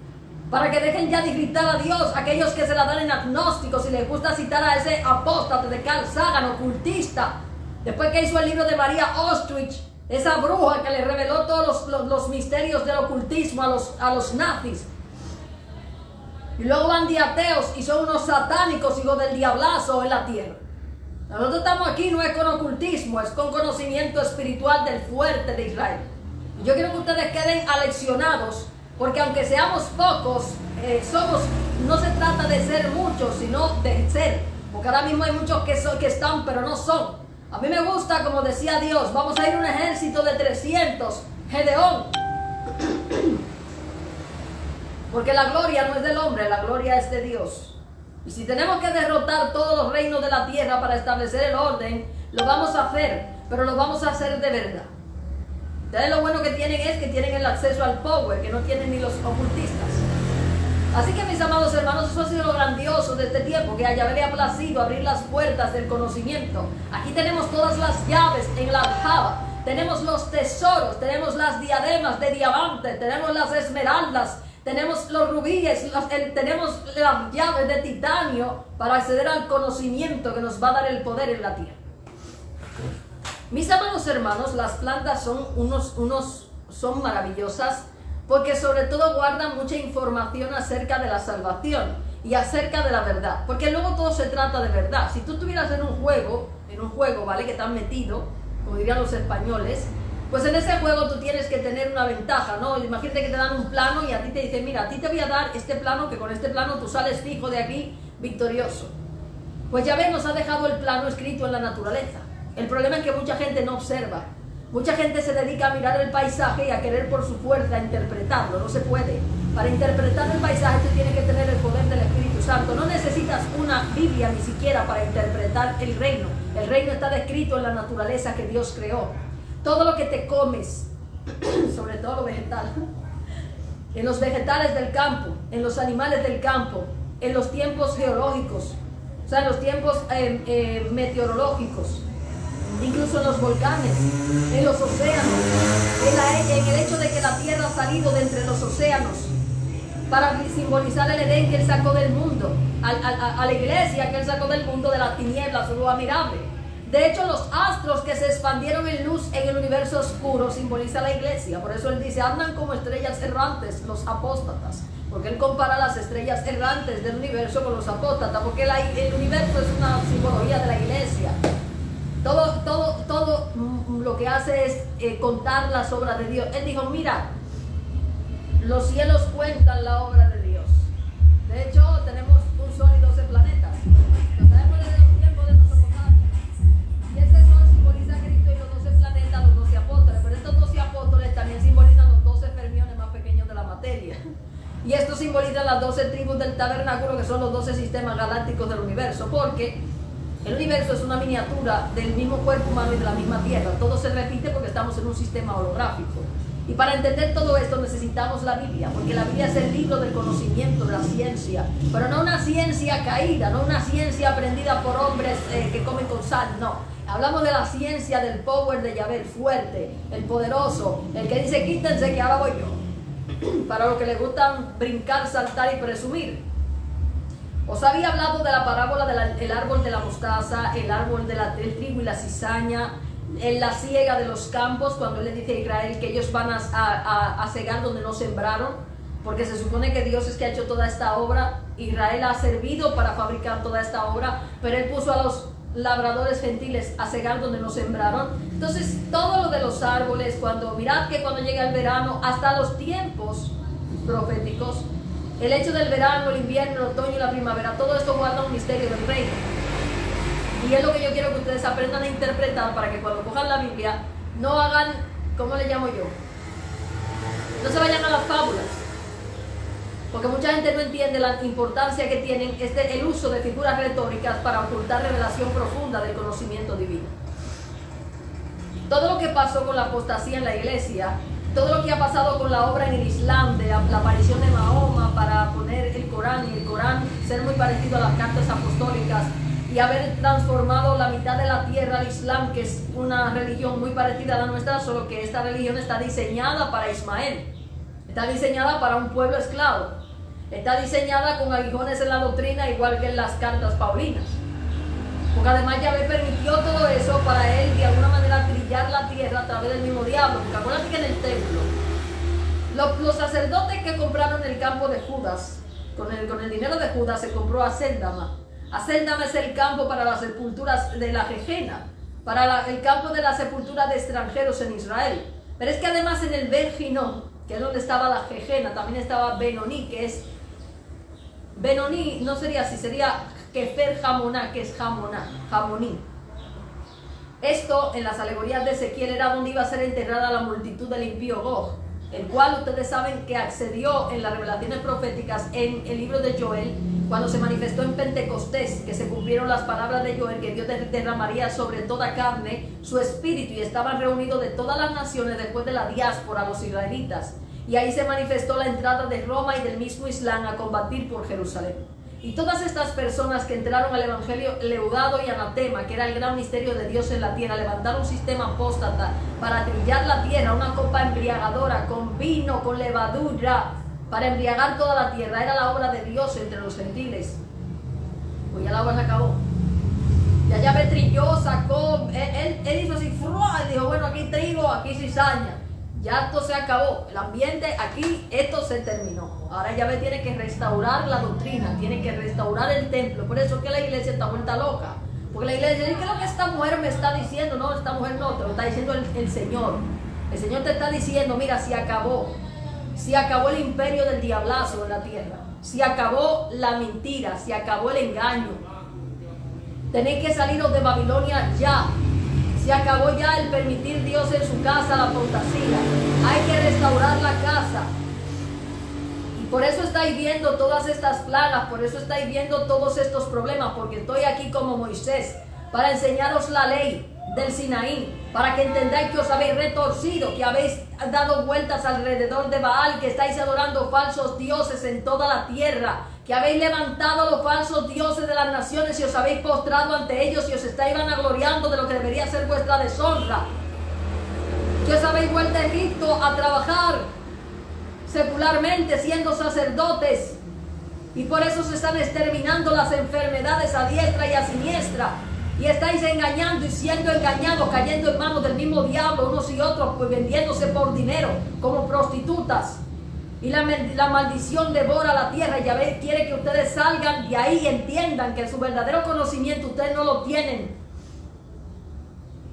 Para que dejen ya de gritar a Dios aquellos que se la dan en agnósticos y les gusta citar a ese apóstate de Carl Sagan, ocultista, después que hizo el libro de María Ostrich, esa bruja que le reveló todos los misterios del ocultismo a los nazis. Y luego van de ateos y son unos satánicos, hijos del diablazo en la tierra. Nosotros estamos aquí no es con ocultismo, es con conocimiento espiritual del fuerte de Israel. Y yo quiero que ustedes queden aleccionados, porque aunque seamos pocos, no se trata de ser muchos, sino de ser. Porque ahora mismo hay muchos que están, pero no son. A mí me gusta, como decía Dios, vamos a ir un ejército de 300, Gedeón. Porque la gloria no es del hombre, la gloria es de Dios. Y si tenemos que derrotar todos los reinos de la tierra para establecer el orden, lo vamos a hacer, pero lo vamos a hacer de verdad. Entonces lo bueno que tienen es que tienen el acceso al power, que no tienen ni los ocultistas. Así que mis amados hermanos, eso ha sido lo grandioso de este tiempo, que a Yahvé le ha placido abrir las puertas del conocimiento. Aquí tenemos todas las llaves en la aljaba, tenemos los tesoros, tenemos las diademas de diamante, tenemos las esmeraldas, tenemos los rubíes, tenemos las llaves de titanio para acceder al conocimiento que nos va a dar el poder en la tierra. Mis amados hermanos, las plantas son maravillosas porque sobre todo guardan mucha información acerca de la salvación y acerca de la verdad, porque luego todo se trata de verdad. Si tú estuvieras en un juego, ¿vale? Que te han metido, como dirían los españoles, pues en ese juego tú tienes que tener una ventaja, ¿no? Imagínate que te dan un plano y a ti te dicen, mira, a ti te voy a dar este plano, que con este plano tú sales fijo de aquí victorioso. Pues Yahvé nos ha dejado el plano escrito en la naturaleza. El problema es que mucha gente no observa. Mucha gente se dedica a mirar el paisaje y a querer por su fuerza interpretarlo. No se puede. Para interpretar el paisaje tú tienes que tener el poder del Espíritu Santo. No necesitas una Biblia ni siquiera para interpretar el reino. El reino está descrito en la naturaleza que Dios creó. Todo lo que te comes, sobre todo lo vegetal, en los vegetales del campo, en los animales del campo, en los tiempos geológicos, o sea, en los tiempos meteorológicos, incluso en los volcanes, en los océanos, en el hecho de que la tierra ha salido de entre los océanos para simbolizar el Edén que Él sacó del mundo, a la iglesia que Él sacó del mundo de las tinieblas, su luz admirable. De hecho, los astros que se expandieron en luz en el universo oscuro simboliza la iglesia. Por eso Él dice, andan como estrellas errantes los apóstatas. Porque Él compara las estrellas errantes del universo con los apóstatas. Porque el universo es una simbología de la iglesia. Todo lo que hace es contar las obras de Dios. Él dijo, mira, los cielos cuentan la obra de Dios. De hecho, tenemos un sol y 12 planetas. Lo sabemos desde los tiempos de Mesopotamia. Y este sol simboliza a Cristo y los 12 planetas, los 12 apóstoles. Pero estos 12 apóstoles también simbolizan los 12 fermiones más pequeños de la materia. Y esto simboliza las 12 tribus del tabernáculo, que son los 12 sistemas galácticos del universo. Porque el universo es una miniatura del mismo cuerpo humano y de la misma tierra. Todo se repite porque estamos en un sistema holográfico. Y para entender todo esto necesitamos la Biblia, porque la Biblia es el libro del conocimiento, de la ciencia, pero no una ciencia caída, no una ciencia aprendida por hombres que comen con sal, no. Hablamos de la ciencia del power de Yahvé, el fuerte, el poderoso, el que dice quítense que ahora voy yo. Para los que les gustan brincar, saltar y presumir. Os había hablado de la parábola del árbol de la mostaza, el árbol del trigo y la cizaña, en la siega de los campos, cuando Él le dice a Israel que ellos van a cegar donde no sembraron, porque se supone que Dios es que ha hecho toda esta obra. Israel ha servido para fabricar toda esta obra, pero Él puso a los labradores gentiles a cegar donde no sembraron. Entonces todo lo de los árboles, mirad que cuando llega el verano, hasta los tiempos proféticos, el hecho del verano, el invierno, el otoño y la primavera, todo esto guarda un misterio del reino. Y es lo que yo quiero que ustedes aprendan a interpretar, para que cuando cojan la Biblia no hagan, ¿cómo le llamo yo? No se vayan a las fábulas. Porque mucha gente no entiende la importancia que tienen el uso de figuras retóricas para ocultar revelación profunda del conocimiento divino. Todo lo que pasó con la apostasía en la iglesia, todo lo que ha pasado con la obra en el Islam, de la aparición de Mahoma para poner el Corán, y el Corán ser muy parecido a las cartas apostólicas, y haber transformado la mitad de la tierra al Islam, que es una religión muy parecida a la nuestra, solo que esta religión está diseñada para Ismael, está diseñada para un pueblo esclavo, está diseñada con aguijones en la doctrina, igual que en las cartas paulinas. Porque además Yahvé permitió todo eso para Él de alguna manera trillar la tierra a través del mismo diablo. Porque acuérdate que en el templo los sacerdotes que compraron el campo de Judas, con el dinero de Judas se compró Acéldama. Acéldama es el campo para las sepulturas de la Jejena, para el campo de la sepultura de extranjeros en Israel. Pero es que además en el Bet Hinnom, que es donde estaba la Jejena, también estaba Benoní, que es Benoní, no sería así, sería Kefer Jamoná, que es Jamoní. Esto en las alegorías de Ezequiel era donde iba a ser enterrada la multitud del impío Gog. el cual ustedes saben que accedió en las revelaciones proféticas en el libro de Joel, cuando se manifestó en Pentecostés, que se cumplieron las palabras de Joel, que Dios derramaría sobre toda carne su espíritu, y estaban reunidos de todas las naciones después de la diáspora, los israelitas. Y ahí se manifestó la entrada de Roma y del mismo Islam a combatir por Jerusalén. Y todas estas personas que entraron al evangelio leudado y anatema, que era el gran misterio de Dios en la tierra, levantaron un sistema apóstata para trillar la tierra, una copa embriagadora con vino, con levadura, para embriagar toda la tierra. Era la obra de Dios entre los gentiles. Pues ya la obra se acabó. Ya Yahvé trilló, sacó, él hizo así, y dijo, bueno, aquí trigo, aquí cizaña. Ya esto se acabó, el ambiente aquí, esto se terminó. Ahora Yahvé tiene que restaurar la doctrina, tiene que restaurar el templo. Por eso es que la iglesia está vuelta loca. Porque la iglesia dice, ¿qué es lo que esta mujer me está diciendo? No, esta mujer no, te lo está diciendo el Señor. El Señor te está diciendo, mira, se acabó el imperio del diablazo en la tierra. Se acabó la mentira, se acabó el engaño. Tenéis que saliros de Babilonia ya. Se acabó ya el permitir Dios en su casa la fantasía. Hay que restaurar la casa. Y por eso estáis viendo todas estas plagas, por eso estáis viendo todos estos problemas, porque estoy aquí como Moisés para enseñaros la ley del Sinaí, para que entendáis que os habéis retorcido, que habéis dado vueltas alrededor de Baal, que estáis adorando falsos dioses en toda la tierra, que habéis levantado a los falsos dioses de las naciones y os habéis postrado ante ellos y os estáis vanagloriando de lo que debería ser vuestra deshonra, que os habéis vuelto a Egipto a trabajar secularmente siendo sacerdotes, y por eso se están exterminando las enfermedades a diestra y a siniestra, y estáis engañando y siendo engañados, cayendo en manos del mismo diablo unos y otros, pues vendiéndose por dinero como prostitutas. Y la maldición devora la tierra, y Yahvé quiere que ustedes salgan de ahí y entiendan que su verdadero conocimiento ustedes no lo tienen.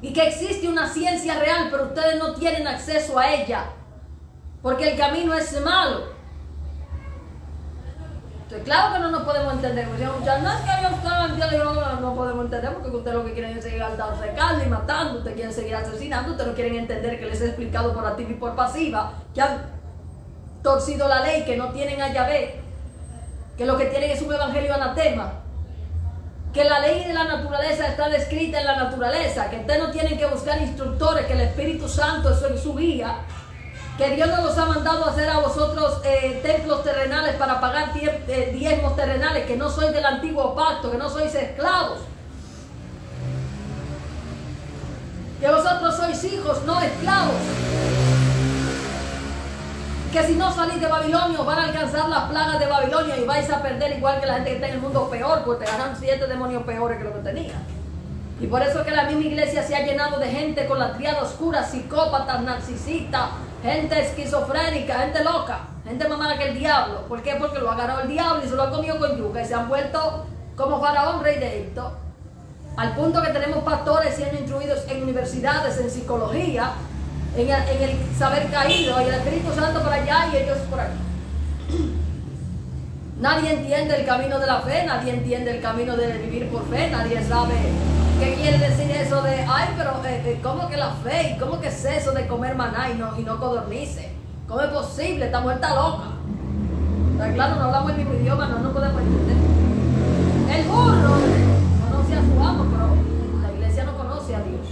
Y que existe una ciencia real, pero ustedes no tienen acceso a ella. Porque el camino es malo. Entonces, claro que no nos podemos entender. Porque si ya no es que no podemos entender, porque ustedes lo que quieren es seguir dándose carne y matando, ustedes quieren seguir asesinando, ustedes no quieren entender que les he explicado por activa y por pasiva, que han torcido la ley, que no tienen a Yahvé, que lo que tienen es un evangelio anatema, que la ley de la naturaleza está descrita en la naturaleza, que ustedes no tienen que buscar instructores, que el Espíritu Santo es su guía, que Dios no los ha mandado a hacer a vosotros templos terrenales para pagar diezmos terrenales, que no sois del antiguo pacto, que no sois esclavos, que vosotros sois hijos, no esclavos, que si no salís de Babilonia van a alcanzar las plagas de Babilonia y vais a perder igual que la gente que está en el mundo peor, porque te ganan 7 demonios peores que lo que tenía. Y por eso es que la misma iglesia se ha llenado de gente con la triada oscura, psicópatas, narcisistas, gente esquizofrénica, gente loca, gente más mala que el diablo. ¿Por qué? Porque lo agarró el diablo y se lo ha comido con yuca y se han vuelto como Faraón, rey de Egipto. Al punto que tenemos pastores siendo instruidos en universidades, en psicología, en el saber caído, y el Espíritu Santo por allá y ellos por aquí. Nadie entiende el camino de la fe, nadie entiende el camino de vivir por fe, nadie sabe qué quiere decir eso de, ay, pero ¿cómo que la fe? ¿Cómo que es eso de comer maná y no codornices? ¿Cómo es posible? Esta mujer está loca. Pero claro, no hablamos el mismo idioma, no podemos entender. El burro conoce a su amo, pero la iglesia no conoce a Dios.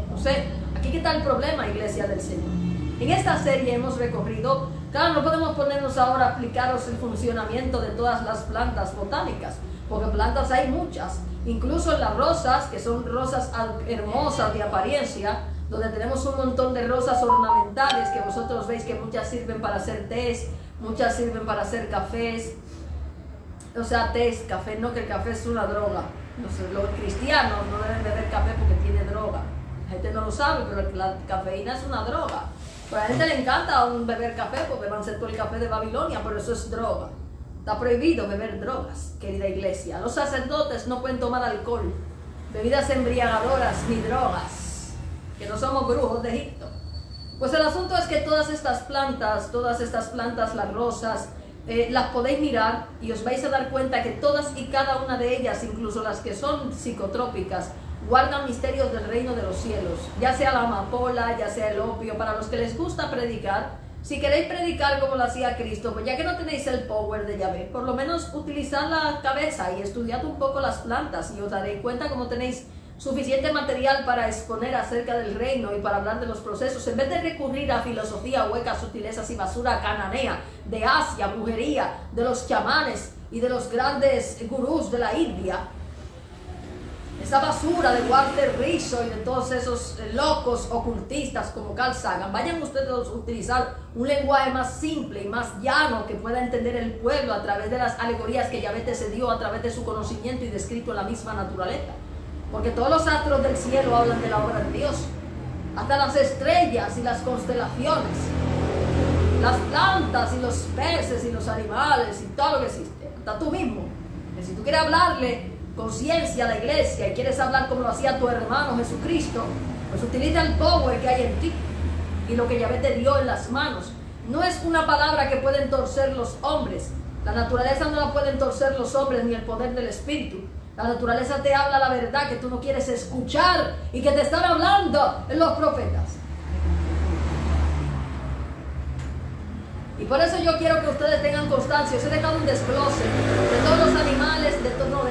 No sé, aquí está el problema, iglesia del Señor. En esta serie hemos recorrido, claro, no podemos ponernos ahora a explicaros el funcionamiento de todas las plantas botánicas, porque plantas hay muchas. Incluso las rosas, que son rosas hermosas de apariencia, donde tenemos un montón de rosas ornamentales que vosotros veis que muchas sirven para hacer tés, muchas sirven para hacer cafés. O sea, tés, café, no, que el café es una droga. Los cristianos no deben beber café porque tiene droga. La gente no lo sabe, pero la cafeína es una droga. Pero a la gente le encanta beber café, porque bebanse todo el café de Babilonia, pero eso es droga. Está prohibido beber drogas, querida iglesia. Los sacerdotes no pueden tomar alcohol, bebidas embriagadoras ni drogas, que no somos brujos de Egipto. Pues el asunto es que todas estas plantas, las rosas, las podéis mirar y os vais a dar cuenta que todas y cada una de ellas, incluso las que son psicotrópicas, guardan misterios del reino de los cielos, ya sea la amapola, ya sea el opio. Para los que les gusta predicar, si queréis predicar como lo hacía Cristo, pues ya que no tenéis el power de Yahvé, por lo menos utilizad la cabeza y estudiad un poco las plantas y os daréis cuenta cómo tenéis suficiente material para exponer acerca del reino y para hablar de los procesos, en vez de recurrir a filosofía, huecas, sutilezas y basura cananea de Asia, brujería, de los chamanes y de los grandes gurús de la India. Esa basura de Walter Rizzo y de todos esos locos ocultistas como Carl Sagan. Vayan ustedes a utilizar un lenguaje más simple y más llano que pueda entender el pueblo a través de las alegorías que Yahvé te cedió a través de su conocimiento y descrito en la misma naturaleza. Porque todos los astros del cielo hablan de la obra de Dios. Hasta las estrellas y las constelaciones, las plantas y los peces y los animales y todo lo que existe. Hasta tú mismo. Que si tú quieres hablarle conciencia a la iglesia y quieres hablar como lo hacía tu hermano Jesucristo, pues utiliza el power que hay en ti y lo que Yahvé te dio en las manos. No es una palabra que pueden torcer los hombres. La naturaleza no la pueden torcer los hombres ni el poder del Espíritu. La naturaleza te habla la verdad que tú no quieres escuchar y que te están hablando los profetas. Y por eso yo quiero que ustedes tengan constancia. Os he dejado un desglose de todos los animales, de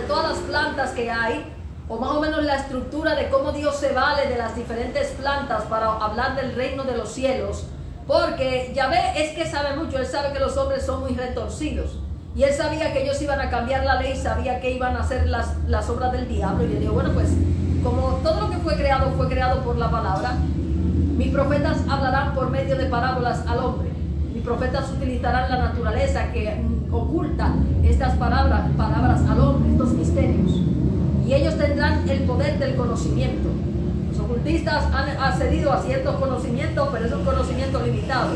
todas las plantas que hay, o más o menos la estructura de cómo Dios se vale de las diferentes plantas para hablar del reino de los cielos. Porque Yahvé es que sabe mucho. Él sabe que los hombres son muy retorcidos. Y él sabía que ellos iban a cambiar la ley, sabía que iban a hacer las obras del diablo. Y él dijo, bueno, pues como todo lo que fue creado por la palabra, mis profetas hablarán por medio de parábolas al hombre. Mis profetas utilizarán la naturaleza que oculta estas palabras al hombre, estos misterios. Y ellos tendrán el poder del conocimiento. Los ocultistas han accedido a ciertos conocimientos, pero es un conocimiento limitado.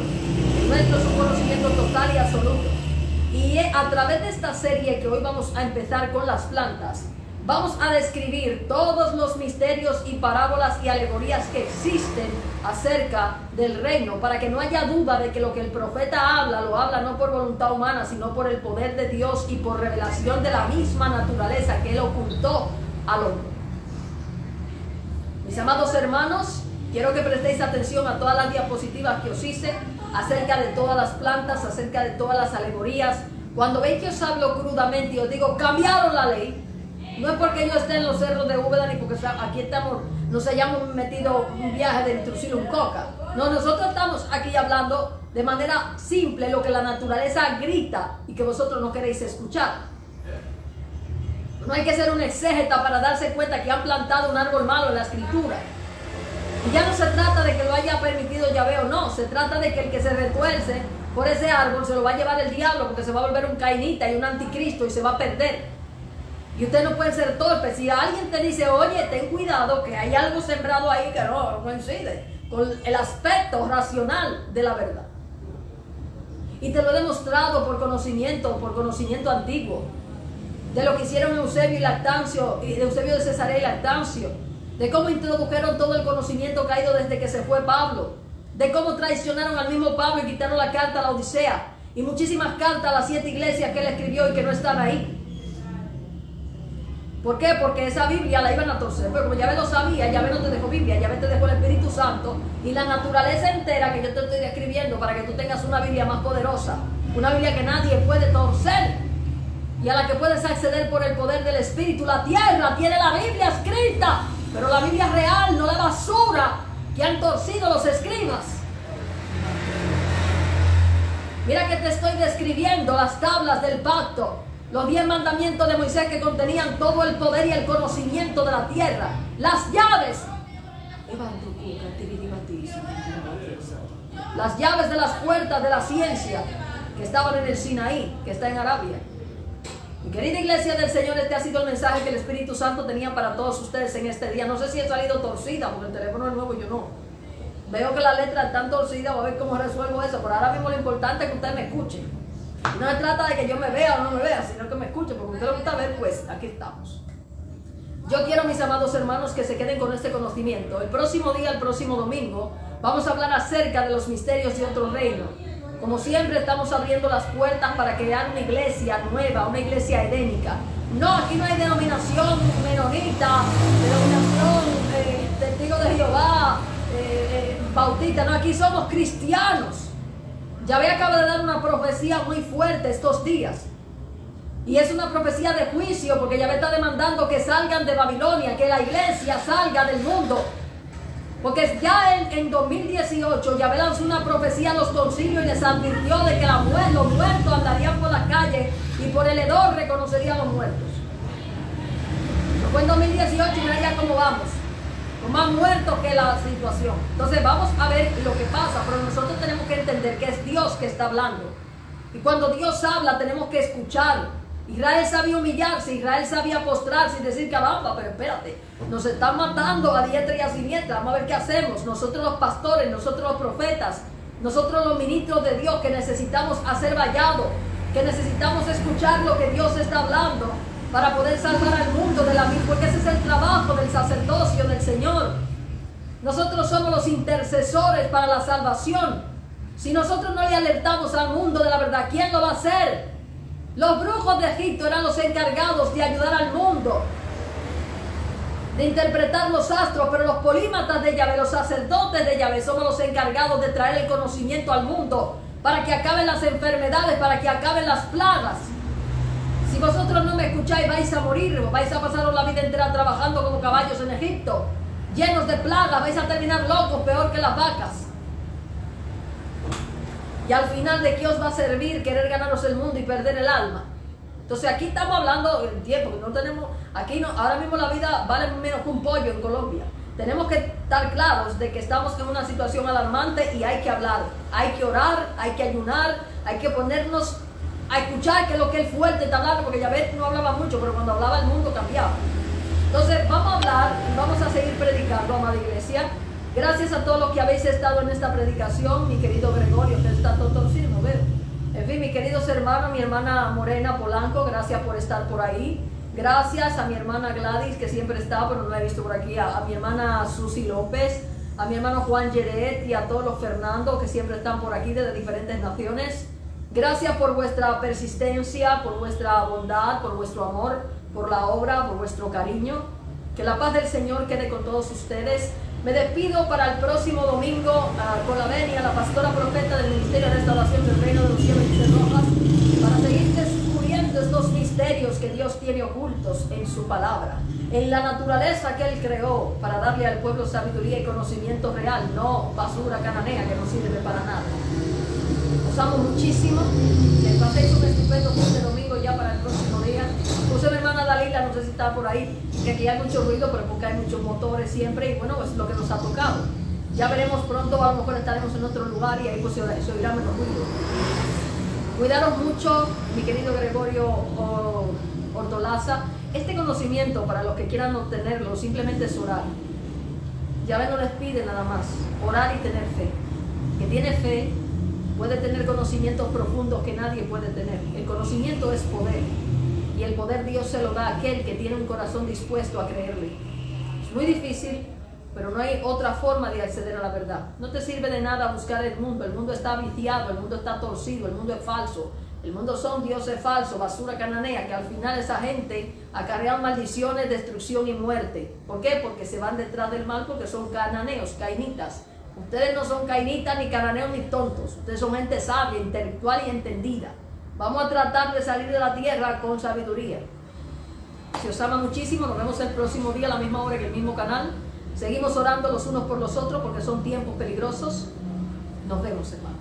Nuestro es un conocimiento total y absoluto. Y a través de esta serie que hoy vamos a empezar con las plantas, vamos a describir todos los misterios y parábolas y alegorías que existen acerca del reino, para que no haya duda de que lo que el profeta habla, lo habla no por voluntad humana, sino por el poder de Dios y por revelación de la misma naturaleza que él ocultó al hombre. Mis amados hermanos, quiero que prestéis atención a todas las diapositivas que os hice acerca de todas las plantas, acerca de todas las alegorías. Cuando veis que os hablo crudamente y os digo, cambiaron la ley, no es porque yo esté en los cerros de Úbeda ni porque aquí nos hayamos metido un viaje de introducir un coca. No, nosotros estamos aquí hablando de manera simple lo que la naturaleza grita y que vosotros no queréis escuchar. No hay que ser un exégeta para darse cuenta que han plantado un árbol malo en la escritura. Y ya no se trata de que lo haya permitido Yahvé o no, se trata de que el que se retuerce por ese árbol se lo va a llevar el diablo, porque se va a volver un cainita y un anticristo y se va a perder. Y usted no puede ser torpe. Si alguien te dice, oye, ten cuidado que hay algo sembrado ahí que no coincide con el aspecto racional de la verdad. Y te lo he demostrado por conocimiento antiguo, de lo que hicieron Eusebio y Lactancio, y Eusebio de Cesarea y Lactancio, de cómo introdujeron todo el conocimiento caído desde que se fue Pablo, de cómo traicionaron al mismo Pablo y quitaron la carta a la Odisea, y muchísimas cartas a las 7 iglesias que él escribió y que no están ahí. ¿Por qué? Porque esa Biblia la iban a torcer. Pero como Yahvé lo sabía, Yahvé no te dejó Biblia, Yahvé te dejó el Espíritu Santo y la naturaleza entera que yo te estoy describiendo para que tú tengas una Biblia más poderosa, una Biblia que nadie puede torcer y a la que puedes acceder por el poder del Espíritu. La tierra tiene la Biblia escrita, pero la Biblia real, no la basura que han torcido los escribas. Mira que te estoy describiendo las tablas del pacto, los 10 mandamientos de Moisés que contenían todo el poder y el conocimiento de la tierra, las llaves de las puertas de la ciencia que estaban en el Sinaí, que está en Arabia. Mi querida iglesia del Señor, este ha sido el mensaje que el Espíritu Santo tenía para todos ustedes en este día. No sé si he salido torcida porque el teléfono es nuevo y yo no. Veo que las letras están torcidas, voy a ver cómo resuelvo eso, pero ahora mismo lo importante es que ustedes me escuchen. No se trata de que yo me vea o no me vea, sino que me escuchen, porque a usted le gusta ver, pues aquí estamos. Yo quiero, mis amados hermanos, que se queden con este conocimiento. El próximo día, el próximo domingo, vamos a hablar acerca de los misterios de otro reino. Como siempre, estamos abriendo las puertas para crear una iglesia nueva, una iglesia edénica. No, aquí no hay denominación menonita, denominación testigo de Jehová, bautista. No, aquí somos cristianos. Yahvé acaba de dar una profecía muy fuerte estos días. Y es una profecía de juicio, porque Yahvé está demandando que salgan de Babilonia, que la iglesia salga del mundo. Porque ya en 2018 Yahvé lanzó una profecía a los concilios y les advirtió de que los muertos andarían por la calle y por el hedor reconocerían a los muertos. Pero fue en 2018 y mira ya cómo vamos. Con más muertos que la situación. Entonces vamos a ver lo que pasa, pero nosotros tenemos que entender que es Dios que está hablando. Y cuando Dios habla tenemos que escuchar. Israel sabía humillarse, Israel sabía postrarse y decir caramba, pero espérate, nos están matando a diestra y a siniestra, vamos a ver qué hacemos. Nosotros los pastores, nosotros los profetas, nosotros los ministros de Dios que necesitamos hacer vallado, que necesitamos escuchar lo que Dios está hablando para poder salvar al mundo de la misma, porque ese es el trabajo del sacerdocio del Señor. Nosotros somos los intercesores para la salvación. Si nosotros no le alertamos al mundo de la verdad, ¿quién lo va a hacer? Los brujos de Egipto eran los encargados de ayudar al mundo, de interpretar los astros, pero los polímatas de Yahvé, los sacerdotes de Yahvé, somos los encargados de traer el conocimiento al mundo, para que acaben las enfermedades, para que acaben las plagas. Si vosotros no me escucháis, vais a morir, vais a pasaros la vida entera trabajando como caballos en Egipto, llenos de plagas, vais a terminar locos, peor que las vacas. Y al final, ¿de qué os va a servir querer ganaros el mundo y perder el alma? Entonces aquí estamos hablando del tiempo, que no tenemos, aquí no, ahora mismo la vida vale menos que un pollo en Colombia. Tenemos que estar claros de que estamos en una situación alarmante y hay que hablar, hay que orar, hay que ayunar, hay que ponernos a escuchar qué es lo que el fuerte está hablando, porque Yahvé no hablaba mucho, pero cuando hablaba el mundo cambiaba. Entonces vamos a hablar y vamos a seguir predicando, amada iglesia. Gracias a todos los que habéis estado en esta predicación, mi querido Gregorio, que está todo torcido, ¿no veo? En fin, mis queridos hermanos, mi hermana Morena Polanco, gracias por estar por ahí. Gracias a mi hermana Gladys, que siempre está, pero no la he visto por aquí. A mi hermana Susi López, a mi hermano Juan Yeret y a todos los Fernando, que siempre están por aquí desde diferentes naciones. Gracias por vuestra persistencia, por vuestra bondad, por vuestro amor, por la obra, por vuestro cariño. Que la paz del Señor quede con todos ustedes. Me despido para el próximo domingo con la venia, la pastora profeta del Ministerio de Restauración del Reino de los Cielos, Giselle Rojas, para seguir descubriendo estos misterios que Dios tiene ocultos en su palabra, en la naturaleza que Él creó, para darle al pueblo sabiduría y conocimiento real, no basura cananea que no sirve para nada. Os amo muchísimo, que paséis un estupendo fin de domingo ya para el próximo día. Puse a mi hermana Dalila, no sé si está por ahí, que aquí hay mucho ruido, pero porque hay muchos motores siempre, y bueno, es lo que nos ha tocado. Ya veremos pronto, a lo mejor estaremos en otro lugar y ahí pues se oirá menos ruido. Cuidaros mucho, mi querido Gregorio Ortolaza. Este conocimiento, para los que quieran obtenerlo, simplemente es orar. Yahvé no les pide nada más, orar y tener fe. Que tiene fe puede tener conocimientos profundos que nadie puede tener. El conocimiento es poder, y el poder Dios se lo da a aquel que tiene un corazón dispuesto a creerle. Es muy difícil, pero no hay otra forma de acceder a la verdad. No te sirve de nada buscar el mundo está viciado, el mundo está torcido, el mundo es falso, el mundo son dioses falsos, basura cananea, que al final esa gente acarrean maldiciones, destrucción y muerte. ¿Por qué? Porque se van detrás del mal, porque son cananeos, cainitas. Ustedes no son cainitas, ni cananeos, ni tontos. Ustedes son gente sabia, intelectual y entendida. Vamos a tratar de salir de la tierra con sabiduría. Se os ama muchísimo. Nos vemos el próximo día a la misma hora en el mismo canal. Seguimos orando los unos por los otros porque son tiempos peligrosos. Nos vemos, hermanos.